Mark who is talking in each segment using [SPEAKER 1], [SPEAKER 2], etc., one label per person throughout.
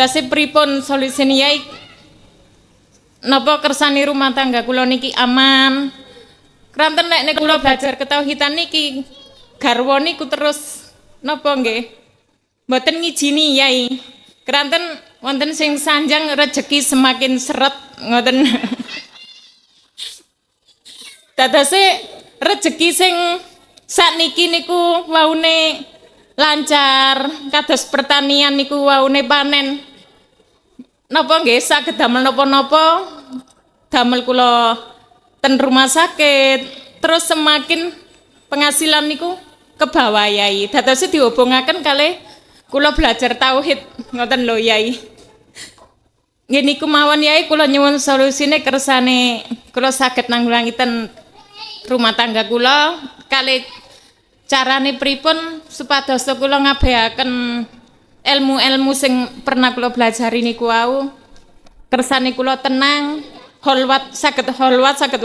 [SPEAKER 1] Dadase pripun solusine Yai? Napa kersane rumah tangga kula niki aman? Kranten nek kula belajar ketauhidan niki garwa niku terus napa nggih? Mboten ngijini Yai. Kranten wonten sing sanjang rejeki semakin seret ngoten. Dadase rejeki sing sakniki niku waune lancar, kados pertanian niku waune panen. Napa nggih saged damel napa-napa? Damel kula ten rumah sakit, terus semakin penghasilan niku ke bawah Yai. Dadose dihubungaken kalih kula belajar tauhid ngoten lho Yai. Nggih niku mawon Yai kula nyuwun solusine kersane kula saged nanggulangi ten rumah tangga kula kalih carane pripun supados kula ngabehaken ilmu-ilmu sing pernah kula pelajari niku wau kersane kula tenang holwat saged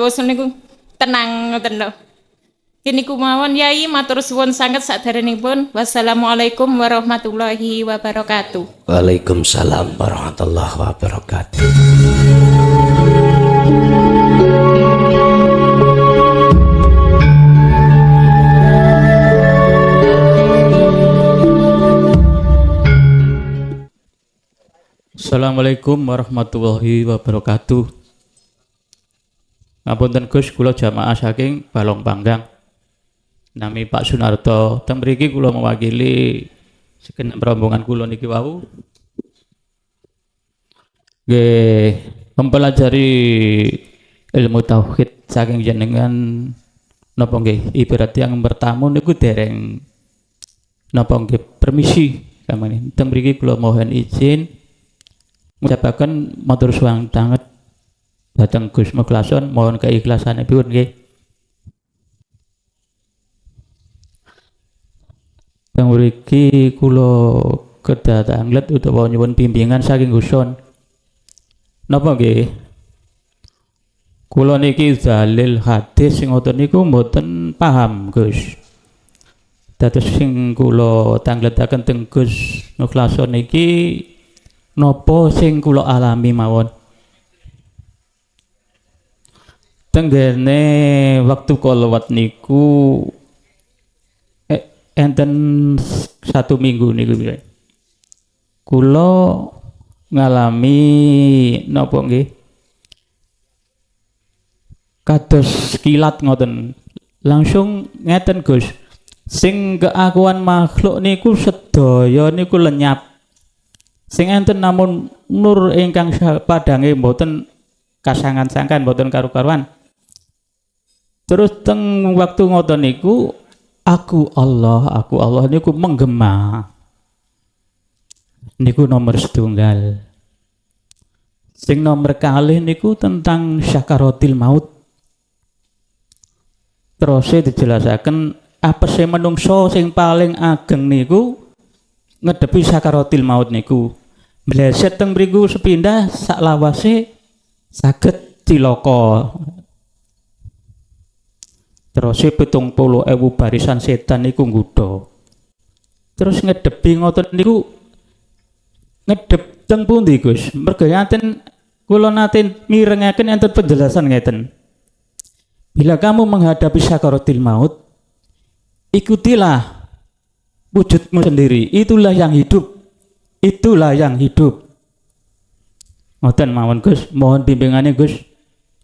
[SPEAKER 1] wusul niku tenang ngoten lho. Niku mawon Yai matur suwun sanget saderengipun. Wassalamualaikum warahmatullahi wabarakatuh.
[SPEAKER 2] Waalaikumsalam warahmatullahi wabarakatuh.
[SPEAKER 3] Assalamualaikum warahmatullahi wabarakatuh. Ngapunten Gus, kula jamaah saking Balong Panggang. Nami Pak Sunarto. Teng mriki kula mewakili segenap rombongan kula niki wau. Nggih mempelajari ilmu tauhid saking jenengan napa nggih ibarat yang bertamu niku dereng napa nggih permisi kamane. Teng mriki kula mohon izin ngucapaken matur suwun sanget dhateng Gus Mukhlason, mohon keikhlasanipun nggih. Teng mriki kula kedah tanglet utawa nyuwun bimbingan saking Gusun. Napa nggih? Kula niki dalil hadis sing ngoten niku mboten paham, Gus. Dados sing kula tangletaken teng Gus Mukhlason niki napa sing kula alami mawon. Tenggene waktu kolowat niku enten 1 minggu niku kula ngalami napa nggih kados kilat ngoten. Langsung ngeten Gus, sing keakuan makhluk niku sedaya niku lenyap. Sing enten namun nur ingkang padange mboten kasangan-sangkan, mboten karu-karuan. Terus teng waktu ngoten niku aku Allah niku menggema. Niku nomor setunggal. Sing nomor kalih niku tentang syakaratil maut. Terus dijelasaken apa sih menungso sing paling ageng niku ngedepi sakaratil maut niku. Mleset teng mriku sepindah sak lawase saged cilaka. Terus 70.000 barisan setan niku nggodha. Terus ngedepi ngoten niku ngedep teng pundi Gus? Mergo enten kula nate mirengaken enten penjelasan ngeten. Bila kamu menghadapi sakaratil maut, ikutilah wujudmu sendiri. Itulah yang hidup. Itulah yang hidup. Ngoten mawon Gus, mohon bimbingannya Gus.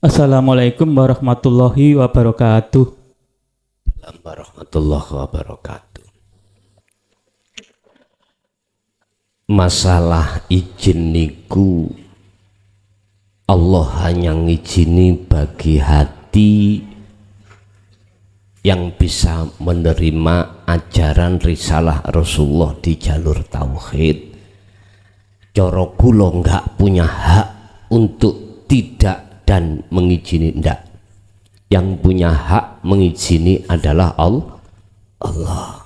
[SPEAKER 3] Assalamualaikum warahmatullahi wabarakatuh.
[SPEAKER 2] Warahmatullahi wabarakatuh. Masalah izin niku Allah hanya ngizini bagi hati yang bisa menerima ajaran risalah Rasulullah di jalur tauhid. Cara kula enggak punya hak untuk tidak dan mengizini ndak. Yang punya hak mengizini adalah Allah.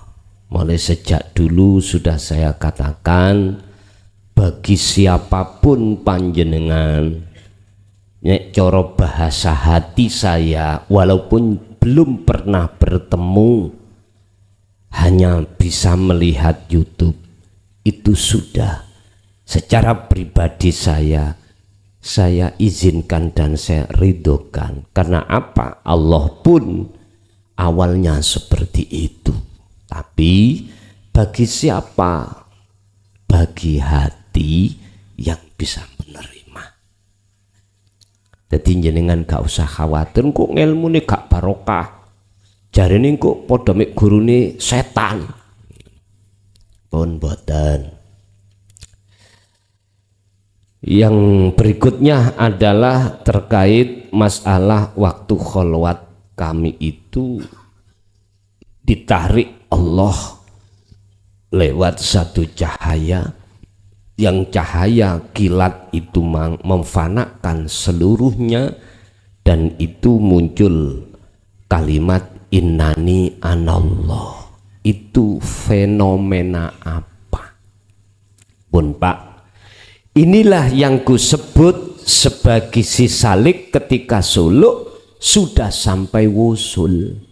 [SPEAKER 2] Mulai sejak dulu sudah saya katakan, bagi siapapun panjenengan, nek cara bahasa hati saya, walaupun belum pernah bertemu, hanya bisa melihat YouTube, itu sudah secara pribadi saya izinkan dan saya ridhokan. Karena apa? Allah pun awalnya seperti itu. Tapi bagi siapa? Bagi hati yang bisa menerima. Jadi jenengan gak usah khawatir kok ilmu ini gak barokah. Jarine kok padha mek gurune setan. Pun boten. Yang berikutnya adalah terkait masalah waktu kholwat kami itu ditarik Allah lewat satu cahaya, yang cahaya kilat itu memfanakan seluruhnya, dan itu muncul kalimat innani anallah. Itu fenomena apa? Pun Pak, inilah yang ku sebut sebagai si salik ketika suluk sudah sampai wusul.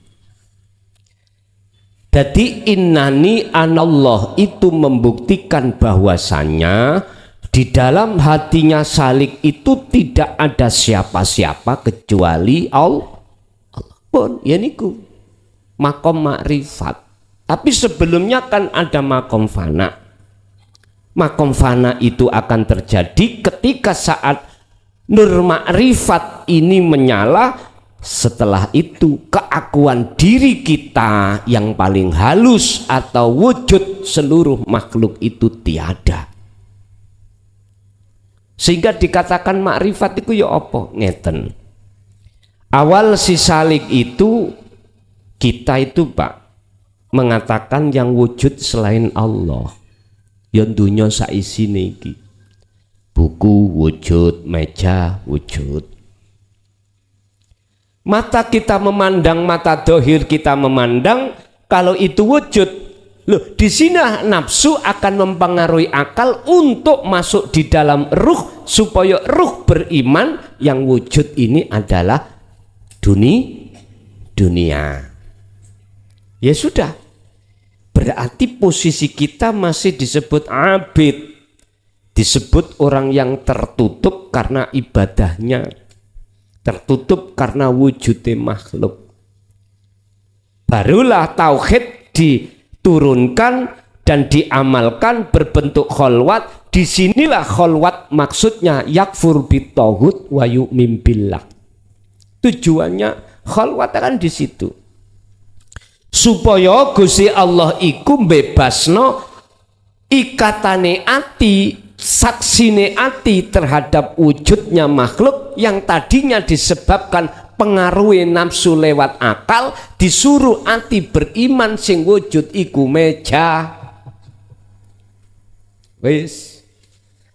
[SPEAKER 2] Jadi innani anallah itu membuktikan bahwasanya di dalam hatinya salik itu tidak ada siapa-siapa kecuali Allah pun. Ya niku makom makrifat. Tapi sebelumnya kan ada makom fana. Makom fana itu akan terjadi ketika saat nur makrifat ini menyala. Setelah itu keakuan diri kita yang paling halus atau wujud seluruh makhluk itu tiada. Sehingga dikatakan makrifat itu ya apa? Ngeten. Awal si salik itu kita itu Pak mengatakan yang wujud selain Allah. Yang dunya saisine iki. Buku wujud, meja wujud. Mata kita memandang, mata dohir kita memandang, kalau itu wujud. Loh, di sini nafsu akan mempengaruhi akal untuk masuk di dalam ruh supaya ruh beriman yang wujud ini adalah dunia. Ya sudah. Berarti posisi kita masih disebut abid. Disebut orang yang tertutup karena ibadahnya. Tertutup karena wujudnya makhluk. Barulah tauhid diturunkan dan diamalkan berbentuk kholwat. Disinilah kholwat maksudnya yakfur bitauhid wa yu'min billah. Tujuannya kholwat kan di situ. Supaya Gusti Allah iku bebasno ikatane ati, saksine ati terhadap wujudnya makhluk yang tadinya disebabkan pengaruhi nafsu lewat akal, disuruh ati beriman sing wujud iku meja. Wis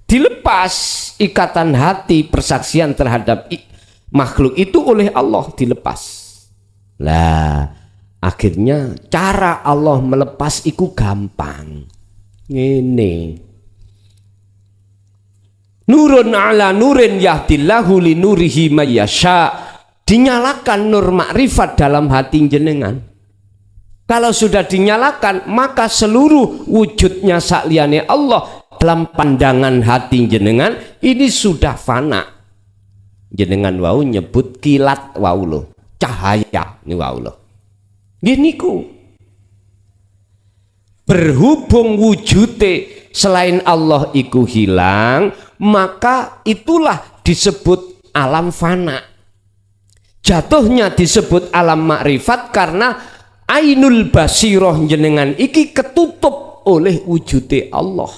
[SPEAKER 2] dilepas ikatan hati persaksian terhadap makhluk itu oleh Allah, dilepas. Lah akhirnya cara Allah melepas iku gampang. Ngene. Nurun ala nurin yahdillahu li nurihi mayyasha. Dinyalakan nur makrifat dalam hati jenengan. Kalau sudah dinyalakan, maka seluruh wujudnya sakliyane Allah dalam pandangan hati jenengan ini sudah fana. Jenengan wau nyebut kilat wau lo, cahaya ni wau lo. Gini ku. Berhubung wujudnya selain Allah iku hilang, maka itulah disebut alam fana. Jatuhnya disebut alam makrifat karena ainul basiroh jenengan iki ketutup oleh wujudnya Allah.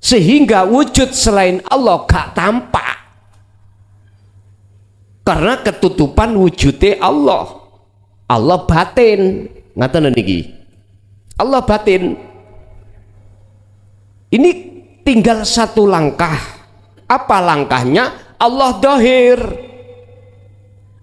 [SPEAKER 2] Sehingga wujud selain Allah gak tampak. Karena ketutupan wujudnya Allah. Allah batin. Ngaten niki. Allah batin. Ini tinggal satu langkah. Apa langkahnya? Allah dohir.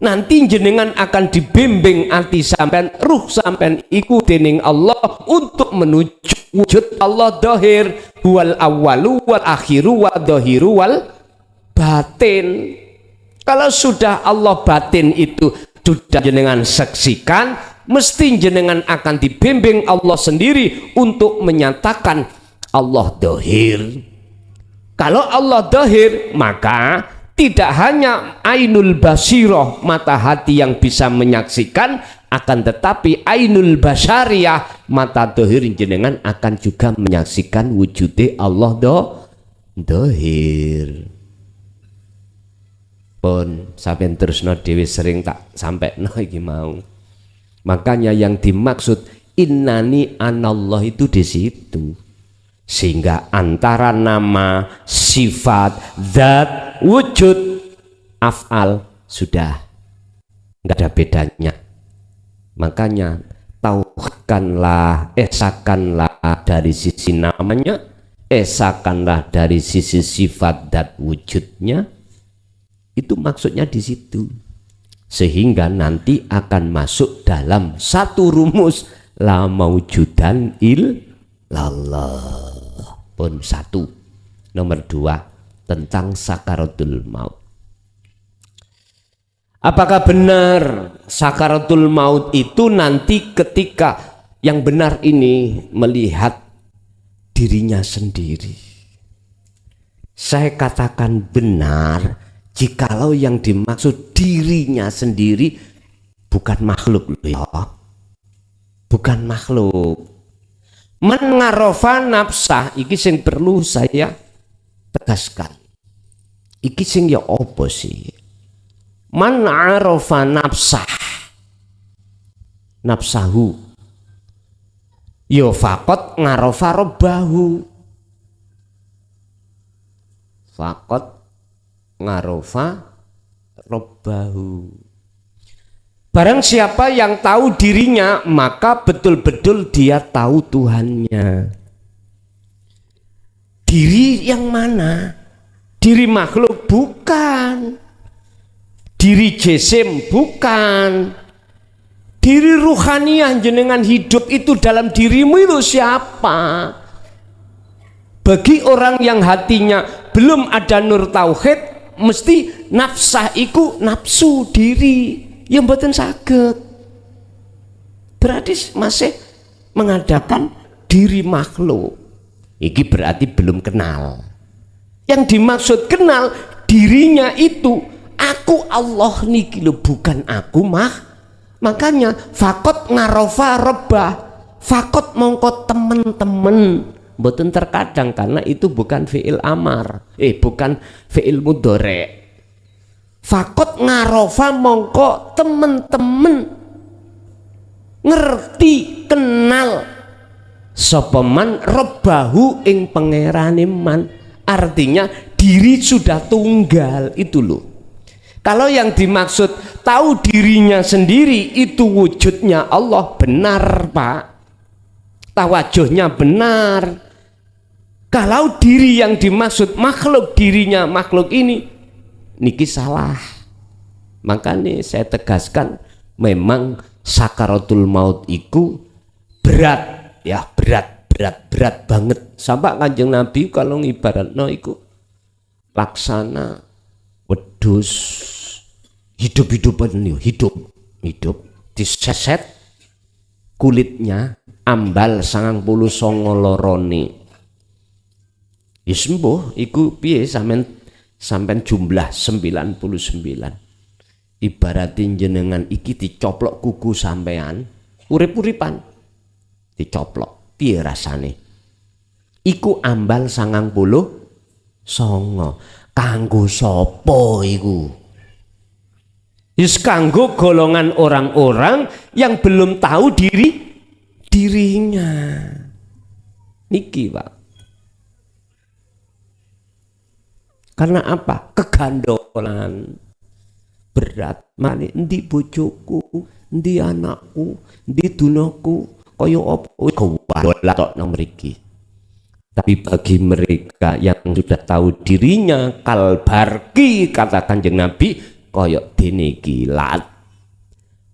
[SPEAKER 2] Nanti jenengan akan dibimbing ati sampean, ruh sampean iku dening Allah untuk menuju wujud Allah dohir. Wal awwalu wal akhiru wal dohiru wal batin. Kalau sudah Allah batin itu sudah jenengan saksikan, mesti jenengan akan dibimbing Allah sendiri untuk menyatakan Allah dohir. Kalau Allah dohir, maka tidak hanya ainul basirah, mata hati yang bisa menyaksikan, akan tetapi ainul basyariyah, mata dohir jenengan akan juga menyaksikan wujudnya Allah dohir. Pun sampai terus dewi sering tak sampai iki mau. Makanya yang dimaksud innani anallah itu di situ. Sehingga antara nama, sifat, zat, wujud, af'al sudah nggak ada bedanya. Makanya tauhidkanlah, esakanlah dari sisi namanya, esakanlah dari sisi sifat dan wujudnya. Itu maksudnya di situ. Sehingga nanti akan masuk dalam satu rumus la maujudan illallah. Pun satu. Nomor dua, tentang sakaratul maut. Apakah benar sakaratul maut itu nanti ketika yang benar ini melihat dirinya sendiri? Saya katakan benar jikalau yang dimaksud dirinya sendiri bukan makhluk ya. Bukan makhluk. Man ngarofa nafsah, iki sing perlu saya tegaskan. Iki sing ya apa sih? Man arofa nafsah, nafsahu, yo fakot ngarofa robbahu, fakot ngarofa robbahu. Barang siapa yang tahu dirinya, maka betul-betul dia tahu Tuhannya. Diri yang mana? Diri makhluk? Bukan. Diri jisim? Bukan. Diri ruhaniah jenengan hidup itu dalam dirimu itu siapa? Bagi orang yang hatinya belum ada nur tauhid, mesti nafsah iku nafsu diri. Yang mboten saged, berarti masih mengadakan diri makhluk. Iki berarti belum kenal. Yang dimaksud kenal dirinya itu aku Allah niki lho, bukan aku makanya fakot ngarofa robbah, fakot mongko temen-temen, mboten terkadang karena itu bukan fi'il amar, bukan fi'il mudhari. Fakot ngarofa mongko temen-temen ngerti kenal sopeman robbahu ing pangerane man. Artinya diri sudah tunggal itu loh. Kalau yang dimaksud tahu dirinya sendiri itu wujudnya Allah, benar Pak, tawajuhnya benar. Kalau diri yang dimaksud makhluk, dirinya makhluk ini niki salah. Makanya saya tegaskan memang sakaratul maut itu berat ya, berat banget. Sampai Kanjeng Nabi kalau ngibaratno iku laksana wedhus hidup-hidupan hidup diseset kulitnya ambal 99 lorone. Ya sembuh iku piye sampai jumlah 99. Ibaratin jenengan iki dicoplok kuku sampean urip-uripan dicoplok piye rasane iku ambal 99 kanggo sapa iku? Yus kanggo golongan orang-orang yang belum tahu dirinya niki Pak. Karena apa? Kegandolan berat. Mane endi bojoku, endi anakku, endi dunaku, kaya apa gawala tok nang mriki. Tapi bagi mereka yang sudah tahu dirinya kalbarki, kata Kanjeng Nabi, kaya dene kilat.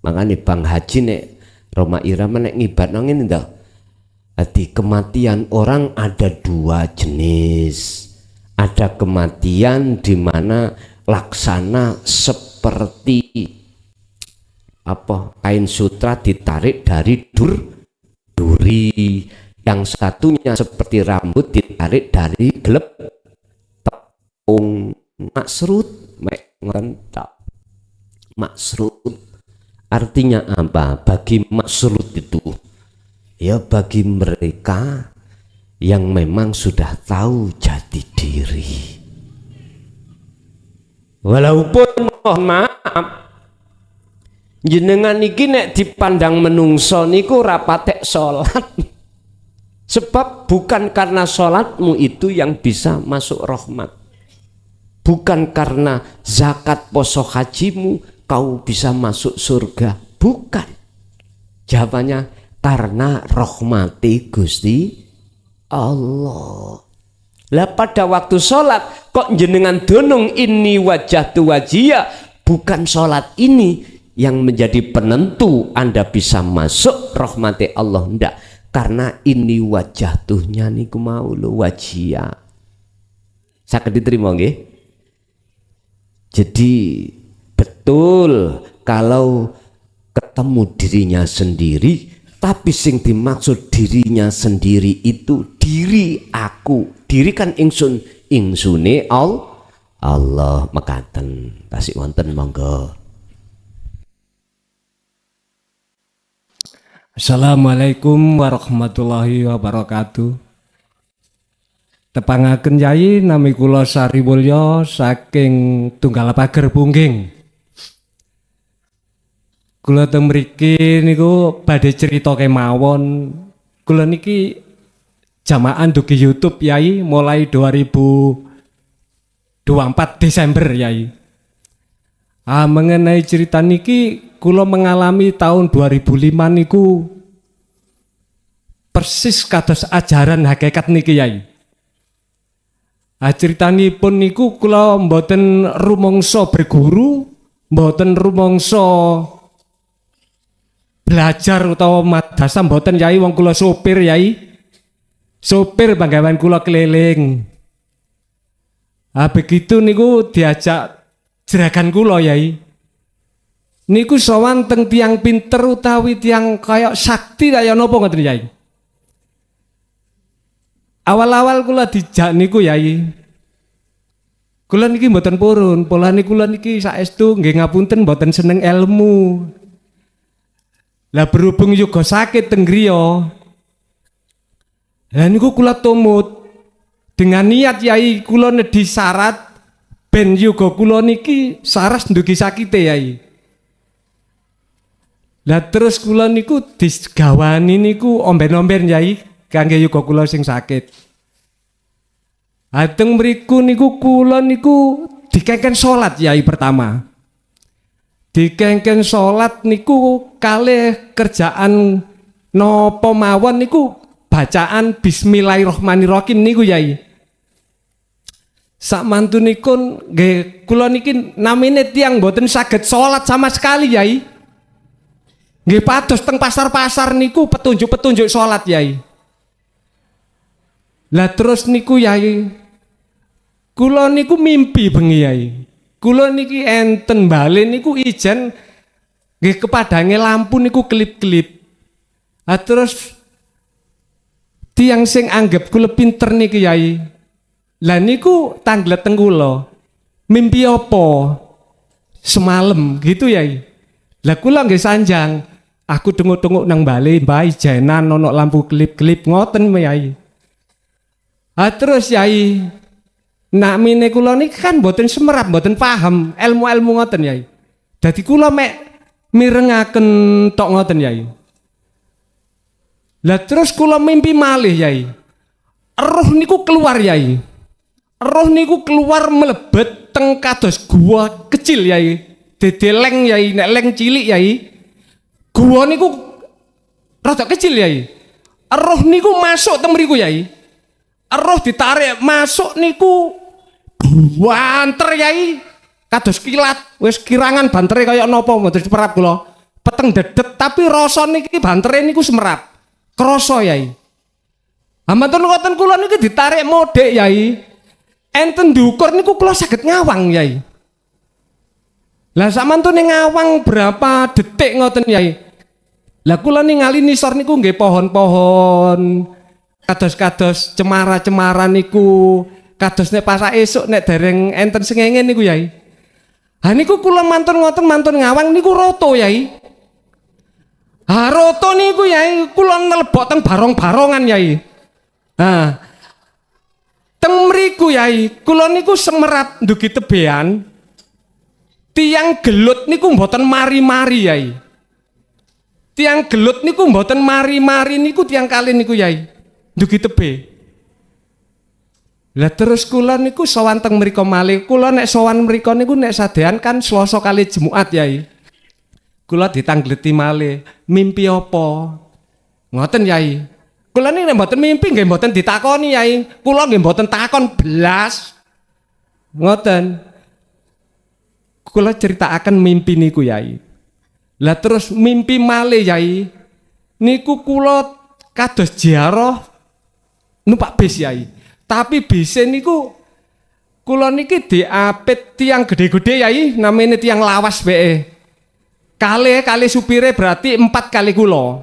[SPEAKER 2] Makanya Bang Haji nek Roma Irama nek ngibatno ngene ndak. Di kematian orang ada dua jenis. Ada kematian di mana laksana seperti apa kain sutra ditarik dari duri, yang satunya seperti rambut ditarik dari maksrut mek ngoten tok. Maksrut artinya apa? Bagi maksrut itu ya bagi mereka yang memang sudah tahu jati diri. Walaupun mohon maaf jenengan iki nek dipandang menungso niku ora patek salat. Sebab bukan karena salatmu itu yang bisa masuk rahmat. Bukan karena zakat poso hajimu kau bisa masuk surga. Bukan. Jawabannya karena rahmati Gusti Allah. Lah pada waktu sholat kok jenengan donong ini wajah tu wajia, bukan sholat ini yang menjadi penentu Anda bisa masuk rahmati Allah, ndak, karena ini wajah tuhnya niku mau lo wajia. Saged diterima nggih? Jadi betul kalau ketemu dirinya sendiri, tapi sing dimaksud dirinya sendiri itu diri aku. Diri kan ingsun, ingsune Allah mekaten. Tasik wonten monggo.
[SPEAKER 4] Assalamualaikum warahmatullahi wabarakatuh. Tepangaken Yai, nami kula Sari Mulya saking Tunggal Pager Pungging. Kula teng mriki niku badhe crita kemawon. Kula niki jamaah dugi YouTube Yai mulai 2024 Desember Yai. Mengenai cerita niki kula mengalami tahun 2005 niku persis kados ajaran hakikat niki Yai. Critanipun niku kula mboten rumangsa berguru, mboten rumangsa belajar utawa madrasah mboten Yai, wong kula sopir Yai. Sopir panggawean kula keliling. Begitu niku diajak jeragan kula Yai. Niku sowan teng tiang pinter utawi tiang kaya sakti kaya napa ngoten Yai. Awal-awal kula dijak niku Yai. Kula niki mboten purun, polane kula niki saestu nggih ngapunten mboten seneng ilmu. Lah berhubung juga sakit teng griya. Lah niku kula tumut dengan niat Yai kula nedhi syarat ben juga kula niki saras ndugi sakite Yai. Lah terus kula niku digawani niku omben-omben Yai kangge yuga kula sing sakit. Teng mriku niku kula niku dikengken salat Yai pertama. Dikengken salat niku kalih kerjaan napa mawon niku bacaan bismillahirrahmanirrahim niku Yai. Sak mantunipun nggih kula niki namine tiyang mboten saged salat sama sekali Yai. Nggih pados teng pasar-pasar niku petunjuk-petunjuk salat Yai. Lah terus niku Yai, kula niku mimpi bengi Yai. Kula niki enten bali niku ijen nggih kepadange lampu niku kelip-kelip. Terus tiyang sing anggap kula pinter niki Yai. Lah niku tanglet teng kula. Mimpi apa? Semalam gitu Yai. Lah kula nggih sanjang. Aku tengok-tengok nang bali mbah ijenan ono lampu kelip-kelip ngoten Yai. Terus Yai, nak mine kula niki kan mboten semerap, mboten paham ilmu-ilmu ngoten Yai. Dadi kula mek mirengaken tok ngoten Yai. Lah terus kula mimpi malih Yai. Roh niku keluar Yai. Roh niku keluar melebet teng kados gua kecil Yai. Dede leng Yai, nek leng cilik Yai. Gua niku rada kecil Yai. Roh niku masuk teng mriku Yai. Roh ditarik masuk niku banter Yai, kados kilat, wis kirangan bantere kaya napa mboten semerap kula. Peteng dedet tapi rasa niki bantere niku semerap. Krasa Yai. Amatun ngoten kula niki ditarik modek Yai. Enten ndukur niku kula saged ngawang Yai. Lah samantune ngawang berapa detik ngoten Yai. Lah kula ningali nisor niku nggih pohon-pohon kados-kados cemara-cemara niku kados nek pas esuk nek dereng enten sengenge niku Yai. Ha niku kula mantun ngoten mantun ngawang niku roto Yai. Ha roto niku Yai kula nelebok teng barong-barongan Yai. Ha teng mriku Yai kula niku semerap ndugi tebean tiang gelut niku mboten mari-mari Yai. Tiang gelut niku mboten mari-mari niku tiang kali niku Yai. Ndugi tebe. Lah terus kula niku sowan teng mriko malih. Kula nek sowan mriko niku nek sadean kan Selasa kali Jumat Yai. Kula ditanggleti malih, mimpi apa? Ngoten Yai. Kula niki nek mboten mimpi nggih mboten ditakoni Yai. Kula nggih mboten takon blas. Ngoten. Kula critakaken mimpi niku Yai. Lah terus mimpi malih Yai. Niku kula kados ziarah numpak bis Yai. Tapi bise niku kula niki diapit tiang gede-gede Yai, namanya tiang lawas bae. Kali supire berarti 4 kali kula.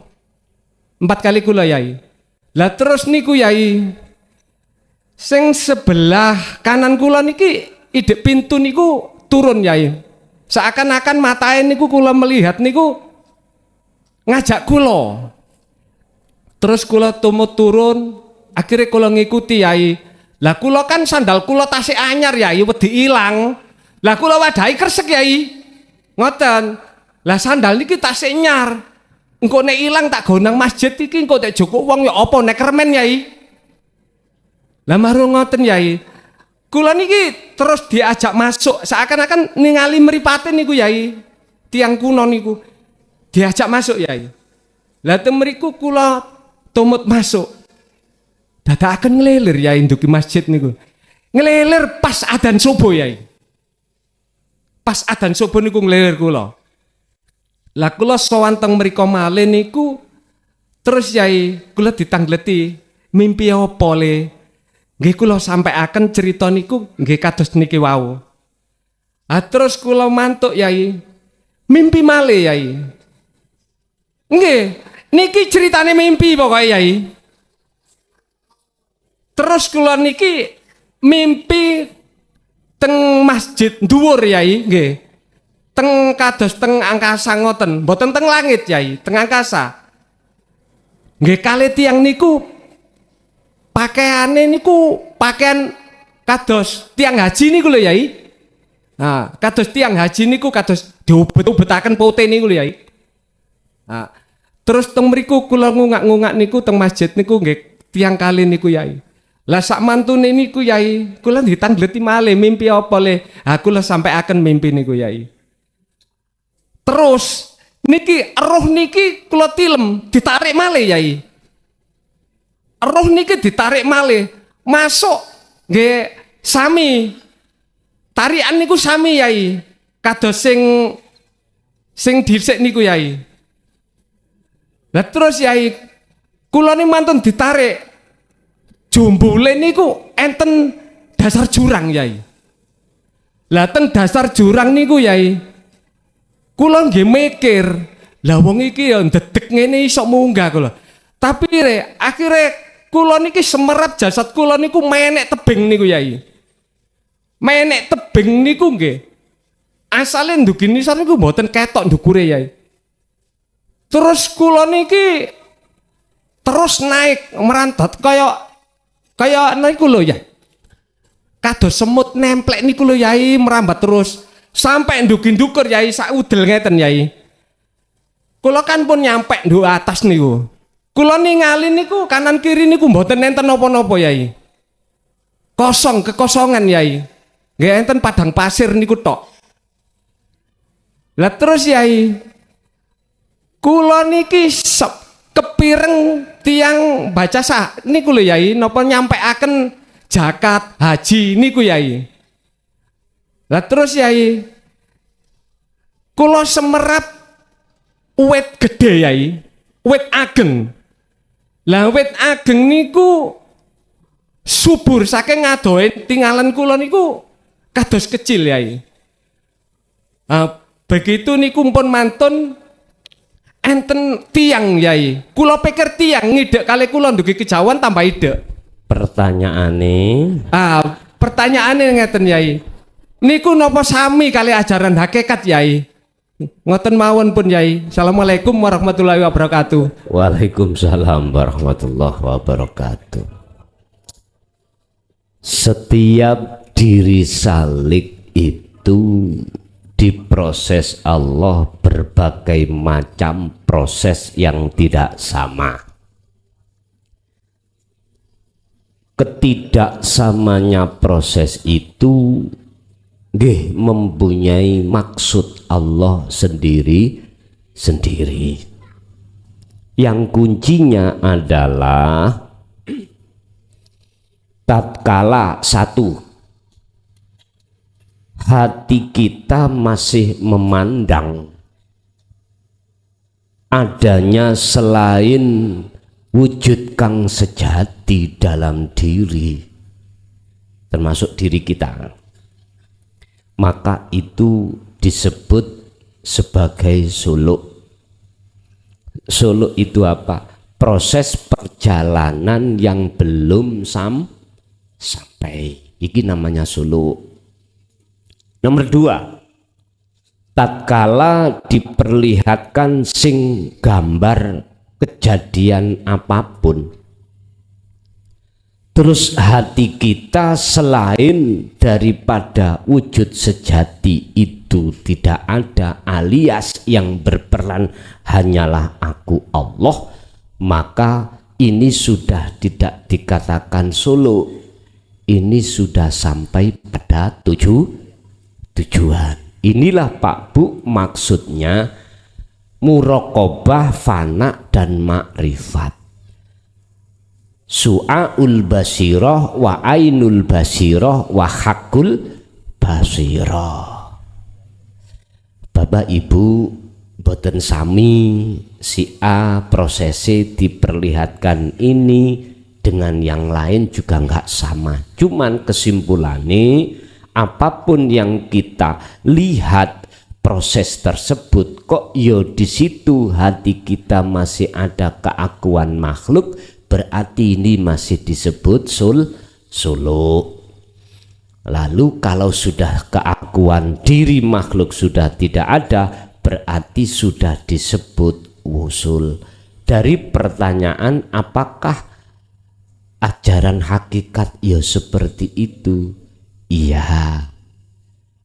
[SPEAKER 4] 4 kali kula Yai. Lah terus niku Yai. Sing sebelah kanan kula niki idek pintu niku turun Yai. Seakan-akan matae niku kula melihat niku ngajak kula. Terus kula tumut turun. Akhirnya kula ngikuti Yai. Lah kula kan sandal kula tasik anyar Yai wedi ilang. Lah kula wadahi kresek Yai. Ngoten. Lah sandal niki tasik nyar. Engko nek ilang tak gawe nang masjid iki engko tek joko wong ya apa nek kermen Yai. Lah marung ngoten Yai. Kula niki terus diajak masuk seakan-akan ningali mripate niku Yai. Tiang kuno niku diajak masuk Yai. Lah temriku kula tumut masuk. Dadakan ngelilir Yai ndugi masjid niku. Ngelilir pas adzan subuh Yai. Pas adzan subuh niku ngelilir kula. Lah kula sowan teng mriko malih niku terus Yai kula ditanggleti mimpi apa le. Nggih kula sampaiaken cerita niku nggih kados niki wau. Terus kula mantuk Yai. Mimpi malih Yai. Nggih, niki ceritane mimpi pokoke Yai. Terus kula niki mimpi teng masjid dhuwur Yai nggih. Teng kados teng angkasa ngoten, mboten teng langit Yai, teng angkasa. Nggih kali tiyang niku pakaiane niku pakaian kados tiang haji niku lho Yai. Nah, kados tiang haji niku kados diubet-ubetaken putih niku lho Yai. Nah, terus teng mriku kula ngungak-ngungak niku teng masjid niku nggih tiang kali niku Yai. Lah sak mantune niku Yai, kula ditanggleti malih mimpi apa le? Ha kula sampaiaken mimpi niku Yai. Terus niki roh niki kula tilem ditarik malih Yai. Roh niki ditarik malih masuk nggih sami. Tarikan niku sami Yai. Kados sing dhisik niku Yai. Lah terus Yai kula ni mantun ditarik jumbule niku enten dasar jurang Yai. Lah teng dasar jurang niku Yai. Kula nggih mikir, lah wong iki ya ndedek ngene iso munggah kula. Tapi akhire kula niki semerap jasad kula niku menek tebing niku Yai. Menek tebing niku nggih. Asale ndugi nisor niku mboten ketok ndukure Yai. Terus kula niki terus naik merantat kaya niku lho ya. Kados semut nemplek niku lho Yai merambat terus sampai ndugi ndukur Yai sak udel ngeten Yai. Kula kan pun nyampe nduk atas niku. Kula ningali niku kanan kiri niku mboten enten napa-napa Yai. Kosong, kekosongan Yai. Nggih enten padang pasir niku tok. Lah terus Yai kula niki kepireng tiang baca sah niku lho Yai napa nyampeaken zakat haji niku Yai. Lah terus Yai kula semerap wit gede Yai, wit ageng. Lah wit ageng niku subur saking ngadohe tinggalan kula niku kados kecil Yai. Begitu niku pun mantun enten tiang Yai. Kula pikir tiang ngidek kali kula ndugi kejauhan tambah idek.
[SPEAKER 2] Pertanyaane
[SPEAKER 4] pertanyaane ngeten Yai. Niku napa sami kali ajaran hakikat Yai? Ngoten mawon pun Yai. Assalamualaikum warahmatullahi wabarakatuh.
[SPEAKER 2] Waalaikumsalam warahmatullahi wabarakatuh. Setiap diri salik itu diproses Allah berbagai macam proses yang tidak sama. Ketidaksamanya proses itu mempunyai maksud Allah sendiri. Yang kuncinya adalah tatkala satu, hati kita masih memandang adanya selain wujud kang sejati dalam diri, termasuk diri kita, maka itu disebut sebagai suluk. Suluk itu apa? Proses perjalanan yang belum sampai. Iki namanya suluk. Nomor dua, tatkala diperlihatkan sing gambar kejadian apapun, terus hati kita selain daripada wujud sejati itu tidak ada, alias yang berperan hanyalah aku Allah, maka ini sudah tidak dikatakan suluk, ini sudah sampai pada tujuan. Inilah Pak Bu maksudnya muraqabah, fana dan makrifat. Su'aul basirah wa ainul basirah wa hakul basirah. Bapak Ibu boten sami si A prosesnya diperlihatkan ini dengan yang lain juga nggak sama. Cuman kesimpulannya apapun yang kita lihat proses tersebut kok yo di situ hati kita masih ada keakuan makhluk, berarti ini masih disebut suluk. Lalu kalau sudah keakuan diri makhluk sudah tidak ada, berarti sudah disebut wusul. Dari pertanyaan apakah ajaran hakikat ya seperti itu? Iya,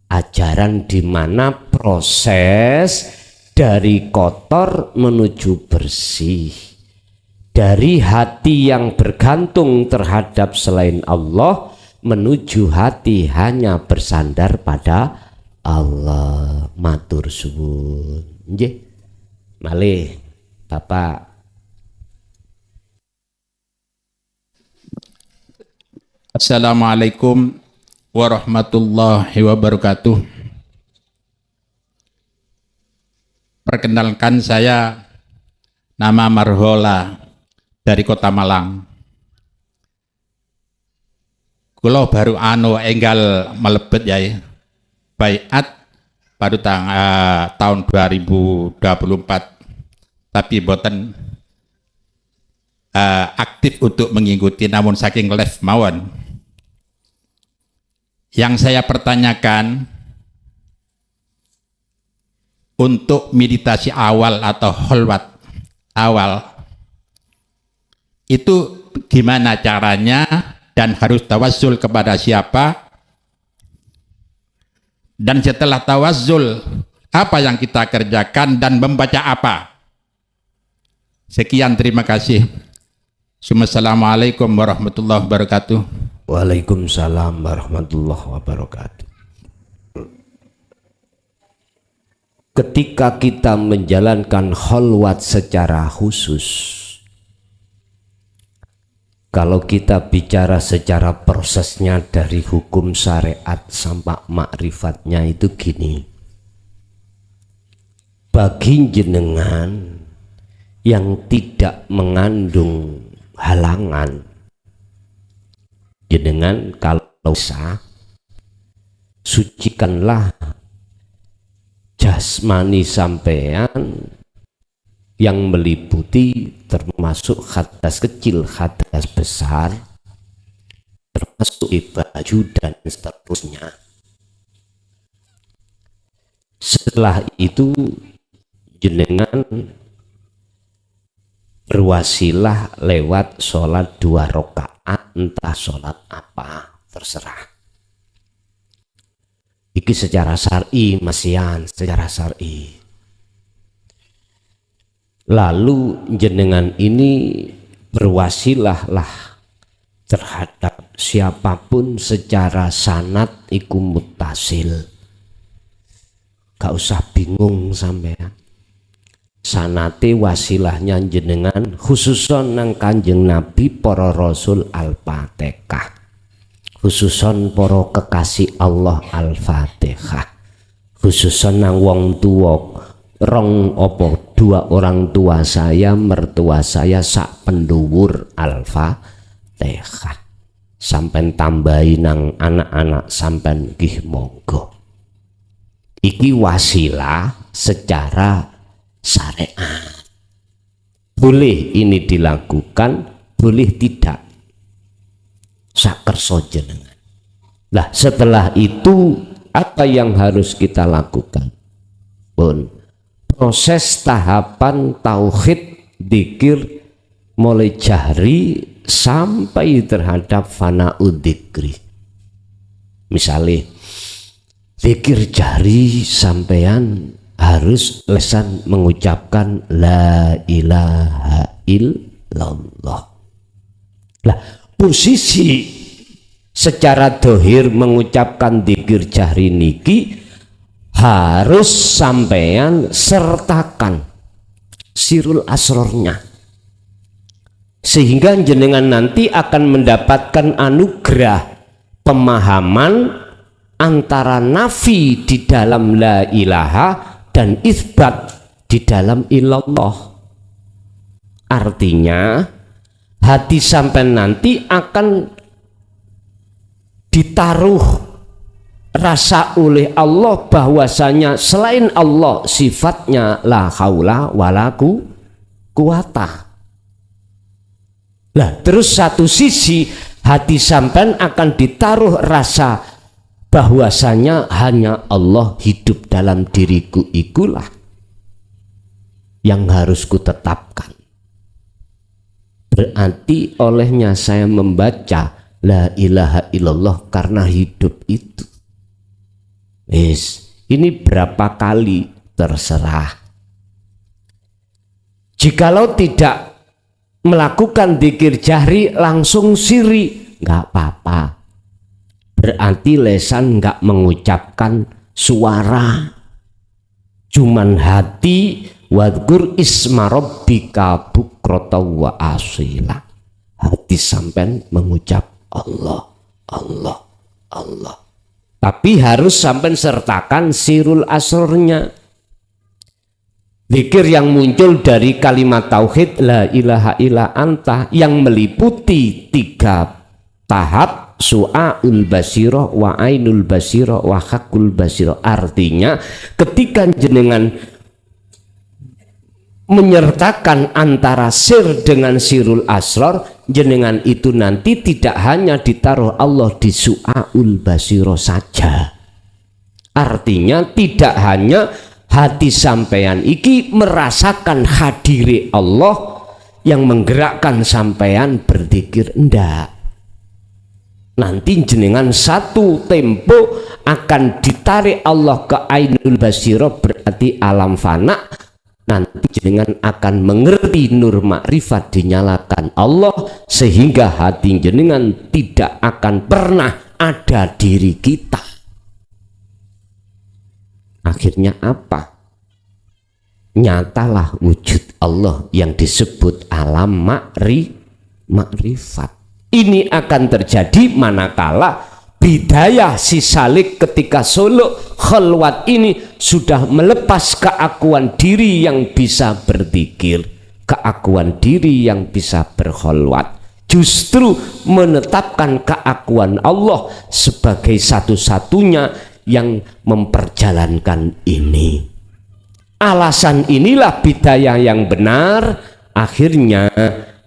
[SPEAKER 2] ajaran di mana proses dari kotor menuju bersih, dari hati yang bergantung terhadap selain Allah menuju hati hanya bersandar pada Allah. Matur suwun. Nggih. Malih Bapak.
[SPEAKER 5] Assalamualaikum warahmatullahi wabarakatuh. Perkenalkan, saya nama Marhola dari Kota Malang. Kulo baru enggal melebet ya, baiat baru tahun 2024, tapi boten aktif untuk mengikuti, namun saking live mawon. Yang saya pertanyakan, untuk meditasi awal atau kholwat awal itu gimana caranya dan harus tawassul kepada siapa, dan setelah tawassul apa yang kita kerjakan dan membaca apa? Sekian, terima kasih. Assalamualaikum warahmatullahi wabarakatuh.
[SPEAKER 2] Waalaikumsalam warahmatullahi wabarakatuh. Ketika kita menjalankan kholwat secara khusus, kalau kita bicara secara prosesnya dari hukum syariat sampai makrifatnya itu gini. Bagi jenengan yang tidak mengandung halangan, jenengan kalau bisa sucikanlah jasmani sampean yang meliputi termasuk hadas kecil, hadas besar, termasuk memasuki baju dan seterusnya. Setelah itu jenengan berwasilah lewat sholat 2 rakaat, entah sholat apa, terserah. Iki secara syar'i, masian secara syar'i. Lalu jenengan ini berwasilahlah terhadap siapapun secara sanad iku muttasil. Gak usah bingung sampean. Sanate wasilahnya jenengan khususon nang Kanjeng Nabi, para rasul Al-Fatihah. Khususon para kekasih Allah Al-Fatihah. Khususon nang wong tuwa, 2 orang tua saya, mertua saya sak penduwur Al-Fatihah. Sampai tambahi nang anak-anak sampai nggih monggo. Iki wasilah secara syariat. Boleh ini dilakukan, boleh tidak. Sakerso jenengan. Nah, setelah itu apa yang harus kita lakukan? Pun proses tahapan tauhid dzikir mulai jahri sampai terhadap fana'ud dzikri. Misalnya dzikir jahri sampean harus lesan mengucapkan la ilaha illallah. Lah, posisi secara dohir mengucapkan dzikir jahri niki harus sampean sertakan sirul asrornya, sehingga jenengan nanti akan mendapatkan anugerah pemahaman antara nafi di dalam la ilaha dan isbat di dalam illallah. Artinya hati sampean nanti akan ditaruh rasa oleh Allah bahwasanya selain Allah sifatnya la haula wala quwata. Lah terus satu sisi hati sampean akan ditaruh rasa bahwasanya hanya Allah hidup dalam diriku, ikulah yang harus kutetapkan. Berarti olehnya saya membaca la ilaha illallah karena hidup itu. Ini berapa kali terserah. Jikalau tidak melakukan dzikir jahri langsung siri, nggak apa-apa. Berarti lesan nggak mengucapkan suara, cuman hati. Wadgur isma rabbika bukrata wa asila. Hati sampai mengucap Allah, Allah, Allah. Tapi harus sampai sertakan sirul asrornya. Dzikir yang muncul dari kalimat tauhid la ilaha illa anta yang meliputi 3 tahap, su'aul basirah wa ainul basirah wa hakul basirah. Artinya ketika jenengan menyertakan antara sir dengan sirul asror, jenengan itu nanti tidak hanya ditaruh Allah di su'aul basirah saja. Artinya tidak hanya hati sampean iki merasakan hadiri Allah yang menggerakkan sampean berzikir, enggak. Nanti jenengan satu tempo akan ditarik Allah ke ainul basirah, berarti alam fana. Nanti jenengan akan mengerti nur makrifat dinyalakan Allah, sehingga hati jenengan tidak akan pernah ada diri kita. Akhirnya apa? Nyatalah wujud Allah yang disebut alam makrifat. Ini akan terjadi manakala bidayah si salik ketika suluk khalwat ini sudah melepas keakuan diri yang bisa berzikir, keakuan diri yang bisa berkhalwat, justru menetapkan keakuan Allah sebagai satu-satunya yang memperjalankan ini. Alasan inilah bidayah yang benar, akhirnya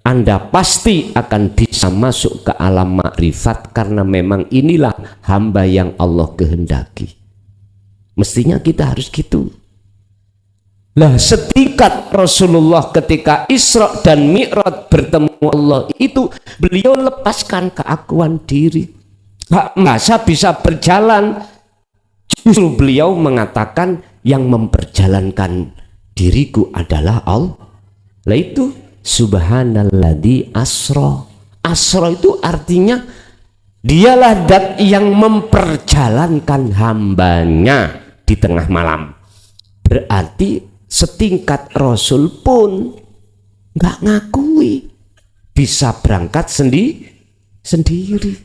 [SPEAKER 2] Anda pasti akan bisa masuk ke alam makrifat karena memang inilah hamba yang Allah kehendaki. Mestinya kita harus gitu. Lah setingkat Rasulullah ketika Isra dan Mi'raj bertemu Allah itu beliau lepaskan keakuan diri. Gak masa bisa berjalan. Justru beliau mengatakan yang memperjalankan diriku adalah Allah. Lah itu subhanalladzi asra. Asra itu artinya dialah zat yang memperjalankan hambanya di tengah malam. Berarti setingkat Rasul pun nggak ngakui bisa berangkat sendiri.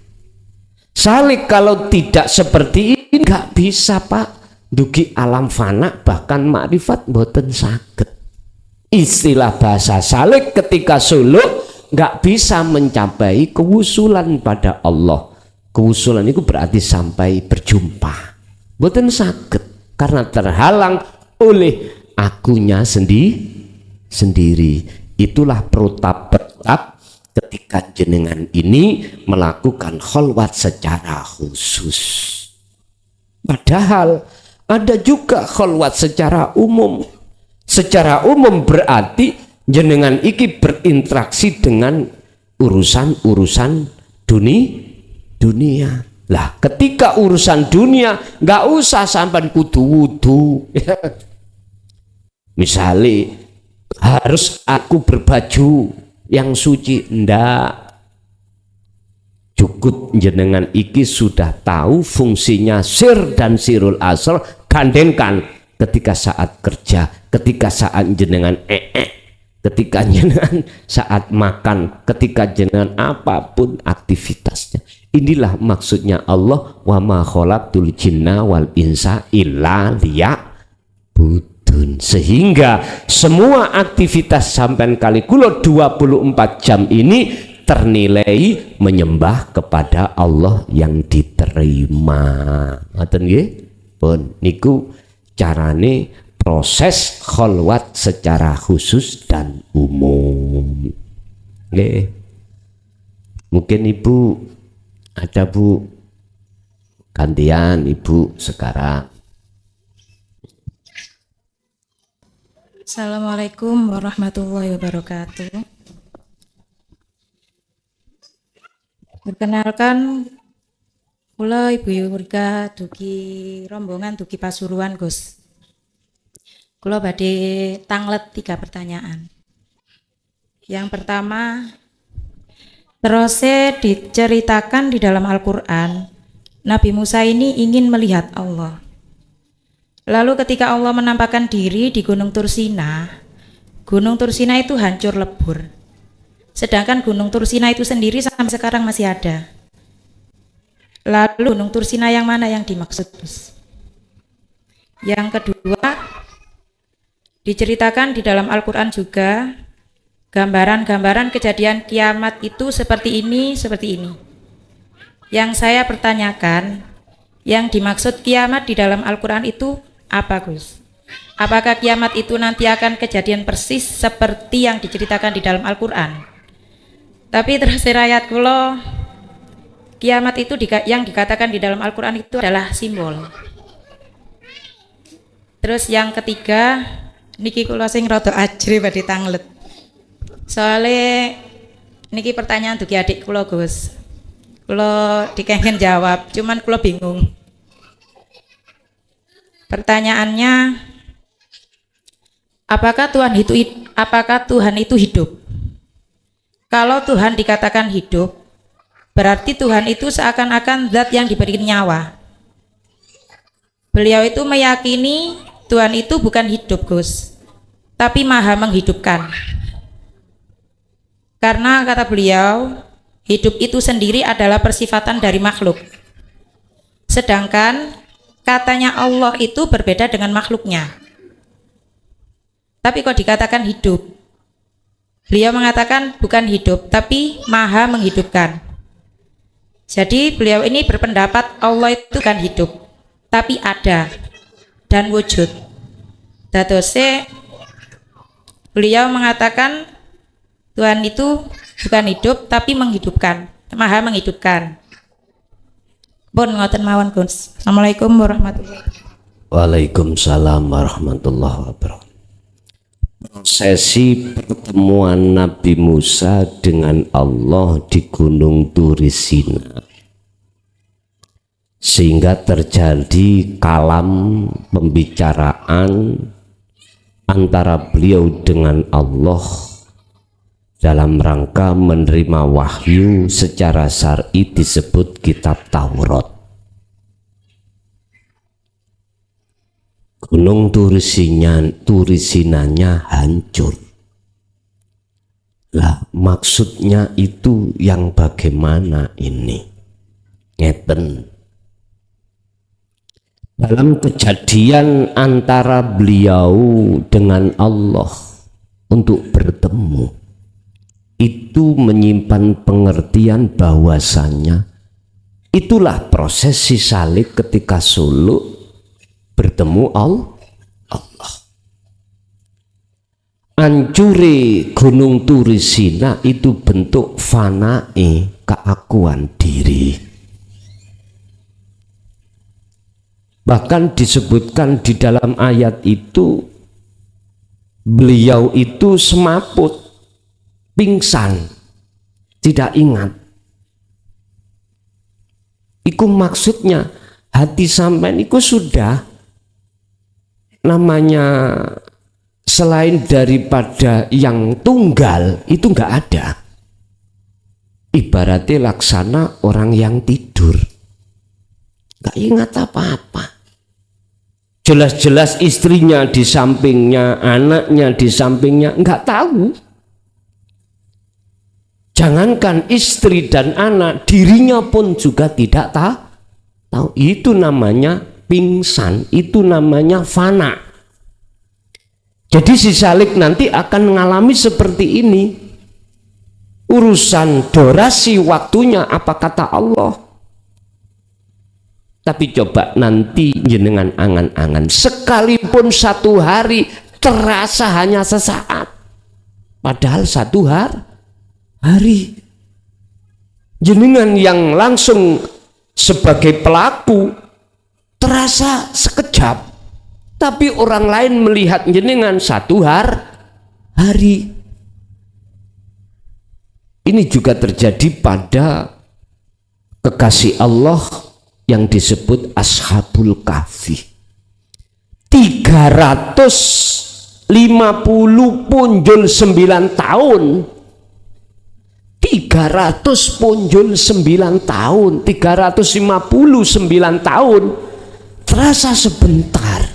[SPEAKER 2] Salik kalau tidak seperti ini nggak bisa Pak. Dugi alam fana bahkan makrifat mboten saged. Istilah bahasa salik ketika suluk nggak bisa mencapai kewusulan pada Allah. Kewusulan itu berarti sampai berjumpa. Mboten saged karena terhalang oleh akunya sendiri. Itulah protap ketika jenengan ini melakukan kholwat secara khusus. Padahal ada juga kholwat secara umum. Secara umum berarti jenengan iki berinteraksi dengan urusan-urusan dunia. Lah ketika urusan dunia nggak usah sampai kudu wudu. Misalnya harus aku berbaju yang suci, ndak. Cukup jenengan iki sudah tahu fungsinya sir dan sirul asr, gandengkan ketika saat kerja, ketika saat jenengan ketika jenengan saat makan, ketika jenengan apapun aktivitasnya. Inilah maksudnya Allah, wa ma khalaqtul jinna wal insa illa liya'budun. Sehingga semua aktivitas sampean kali kula 24 jam ini ternilai menyembah kepada Allah yang diterima. Ngoten nggih? Pun niku carane proses kholwat secara khusus dan umum. Nggih. Mungkin Ibu ada Bu, gantian Ibu sekarang.
[SPEAKER 6] Assalamualaikum warahmatullahi wabarakatuh. Perkenalkan, kula Ibu Yurga dugi rombongan dugi Pasuruan Gus. Kula badhe tanglet 3 pertanyaan. Yang pertama, terusé diceritakan di dalam Al-Quran, Nabi Musa ini ingin melihat Allah. Lalu ketika Allah menampakkan diri di Gunung Tursina itu hancur lebur. Sedangkan Gunung Tursina itu sendiri sampai sekarang masih ada. Lalu Gunung Tursina yang mana yang dimaksud? Yang kedua, diceritakan di dalam Al-Quran juga gambaran-gambaran kejadian kiamat itu seperti ini. Yang saya pertanyakan, yang dimaksud kiamat di dalam Al-Quran itu apa Gus? Apakah kiamat itu nanti akan kejadian persis seperti yang diceritakan di dalam Al-Quran? Tapi terus rakyat kula, kiamat itu yang dikatakan di dalam Al-Quran itu adalah simbol. Terus yang ketiga, niki kula sing rada ajre badhe tanglet. Soale niki pertanyaan dugi adik kula Gus. Kula dikengken jawab, cuman kula bingung. Pertanyaannya, apakah Tuhan itu hidup? Kalau Tuhan dikatakan hidup, berarti Tuhan itu seakan-akan zat yang diberi nyawa. Beliau itu meyakini Tuhan itu bukan hidup Gus, tapi maha menghidupkan. Karena kata beliau, hidup itu sendiri adalah persifatan dari makhluk. Sedangkan katanya Allah itu berbeda dengan makhluknya. Tapi kok dikatakan hidup? Beliau mengatakan bukan hidup, tapi maha menghidupkan. Jadi beliau ini berpendapat Allah itu bukan hidup, tapi ada dan wujud. Dadose beliau mengatakan Tuhan itu bukan hidup tapi menghidupkan, maha menghidupkan. Pun ngoten mawon Gus. Assalamualaikum warahmatullahi wabarakatuh.
[SPEAKER 2] Waalaikumsalam warahmatullahi wabarakatuh. Prosesi pertemuan Nabi Musa dengan Allah di Gunung Turi Sina, sehingga terjadi kalam pembicaraan antara beliau dengan Allah dalam rangka menerima wahyu secara syar'i disebut kitab Taurat. Gunung Turi Sinanya hancur. Lah maksudnya itu yang bagaimana ini? Ngeten. Dalam kejadian antara beliau dengan Allah untuk bertemu, itu menyimpan pengertian bahwasanya itulah prosesi salib ketika suluk bertemu Allah. Ancure Gunung Turi Sina itu bentuk fanae keakuan diri. Bahkan disebutkan di dalam ayat itu beliau itu semaput, pingsan, tidak ingat. Iku maksudnya hati sampean iku sudah namanya selain daripada yang tunggal itu enggak ada. Ibaratnya laksana orang yang tidur, enggak ingat apa-apa. Jelas-jelas istrinya di sampingnya, anaknya di sampingnya, enggak tahu. Jangankan istri dan anak, dirinya pun juga tidak tahu. Itu namanya pingsan, itu namanya fana. Jadi si Salik nanti akan mengalami seperti ini. Urusan durasi waktunya apa kata Allah. Tapi coba nanti jenengan angan-angan, sekalipun satu hari terasa hanya sesaat, padahal satu hari. Jenengan yang langsung sebagai pelaku terasa sekejap, tapi orang lain melihat jenengan satu hari. Ini juga terjadi pada kekasih Allah yang disebut Ashabul Kahfi. 350 punjul 9 tahun. 300 punjul 9 tahun, 359 tahun terasa sebentar.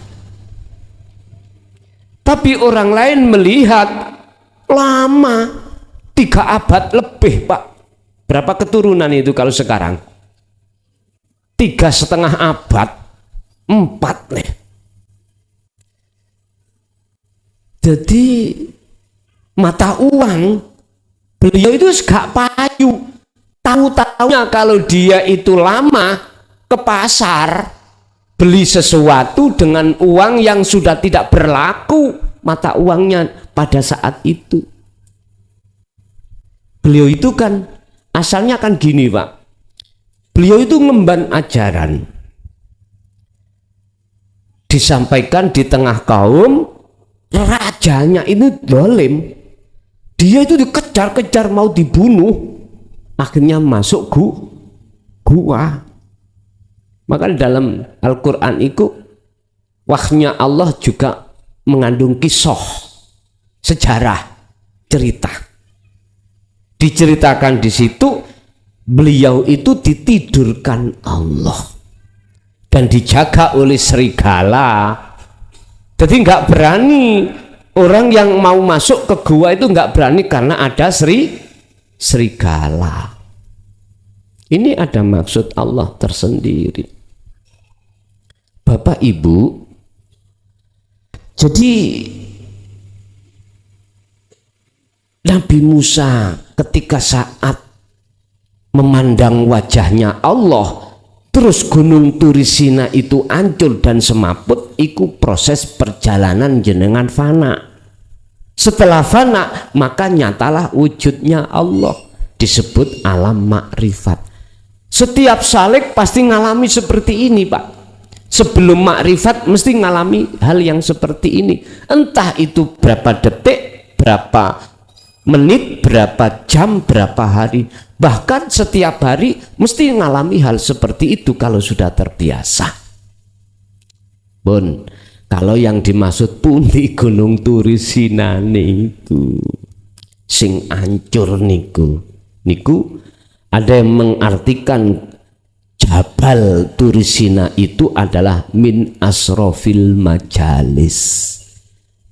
[SPEAKER 2] Tapi orang lain melihat lama, 3 abad lebih, Pak. Berapa keturunan itu kalau sekarang? 3,5 abad, 4 nih. Jadi mata uang beliau itu gak payu. Tahu-tahunya kalau dia itu lama ke pasar beli sesuatu dengan uang yang sudah tidak berlaku mata uangnya pada saat itu. Beliau itu kan asalnya kan gini, Pak. Beliau itu ngemban ajaran, disampaikan di tengah kaum, rajanya ini dolim. Dia itu dikejar-kejar mau dibunuh, akhirnya masuk gua. Maka dalam Al-Quran itu wahyunya Allah juga mengandung kisah, sejarah, cerita. Diceritakan di situ beliau itu ditidurkan Allah dan dijaga oleh serigala. Jadi nggak berani orang yang mau masuk ke gua itu nggak berani karena ada serigala. Ini ada maksud Allah tersendiri. Bapak Ibu, jadi Nabi Musa ketika saat memandang wajahnya Allah, terus Gunung Turi Sina itu hancur dan semaput, itu proses perjalanan jenengan fana. Setelah fana maka nyatalah wujudnya Allah, disebut alam makrifat. Setiap salik pasti ngalami seperti ini, Pak. Sebelum makrifat mesti ngalami hal yang seperti ini. Entah itu berapa detik, berapa menit, berapa jam, berapa hari. Bahkan setiap hari mesti ngalami hal seperti itu kalau sudah terbiasa. Bun, kalau yang dimaksud pundi Gunung Turisinane itu sing ancur niku ada yang mengartikan Jabal Turisina itu adalah min asrofil majalis,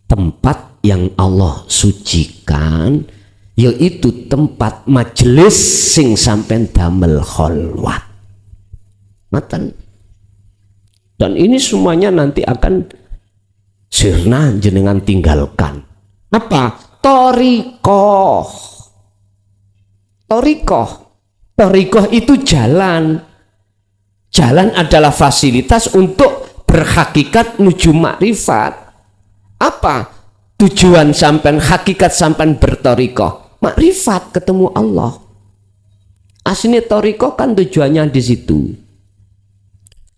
[SPEAKER 2] tempat yang Allah sucikan, yaitu tempat majelis sing sampai damel kholwat. Matan. Dan ini semuanya nanti akan sirna jenengan tinggalkan. Apa? Torikoh. Torikoh itu jalan. Jalan adalah fasilitas untuk berhakikat menuju makrifat. Apa tujuan sampai hakikat sampai bertorikoh? Makrifat, ketemu Allah. Aslinya torikoh kan tujuannya di situ.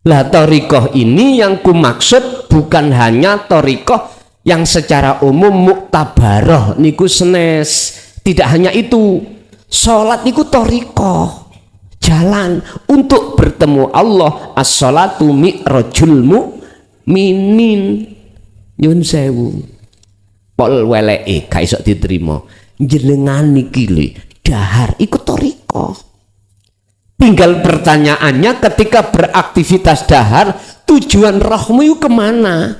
[SPEAKER 2] Lah torikoh ini yang ku maksud bukan hanya torikoh yang secara umum muktabaroh niku senes. Tidak hanya itu. Sholat niku torikoh, jalan untuk bertemu Allah. As-sholatu mi'rajul mu'minin. Nyun sewu pol weleke gak iso diterima. Jenengan niki lho dahar iku torikoh. Tinggal pertanyaannya ketika beraktivitas dahar, tujuan rohmu itu kemana?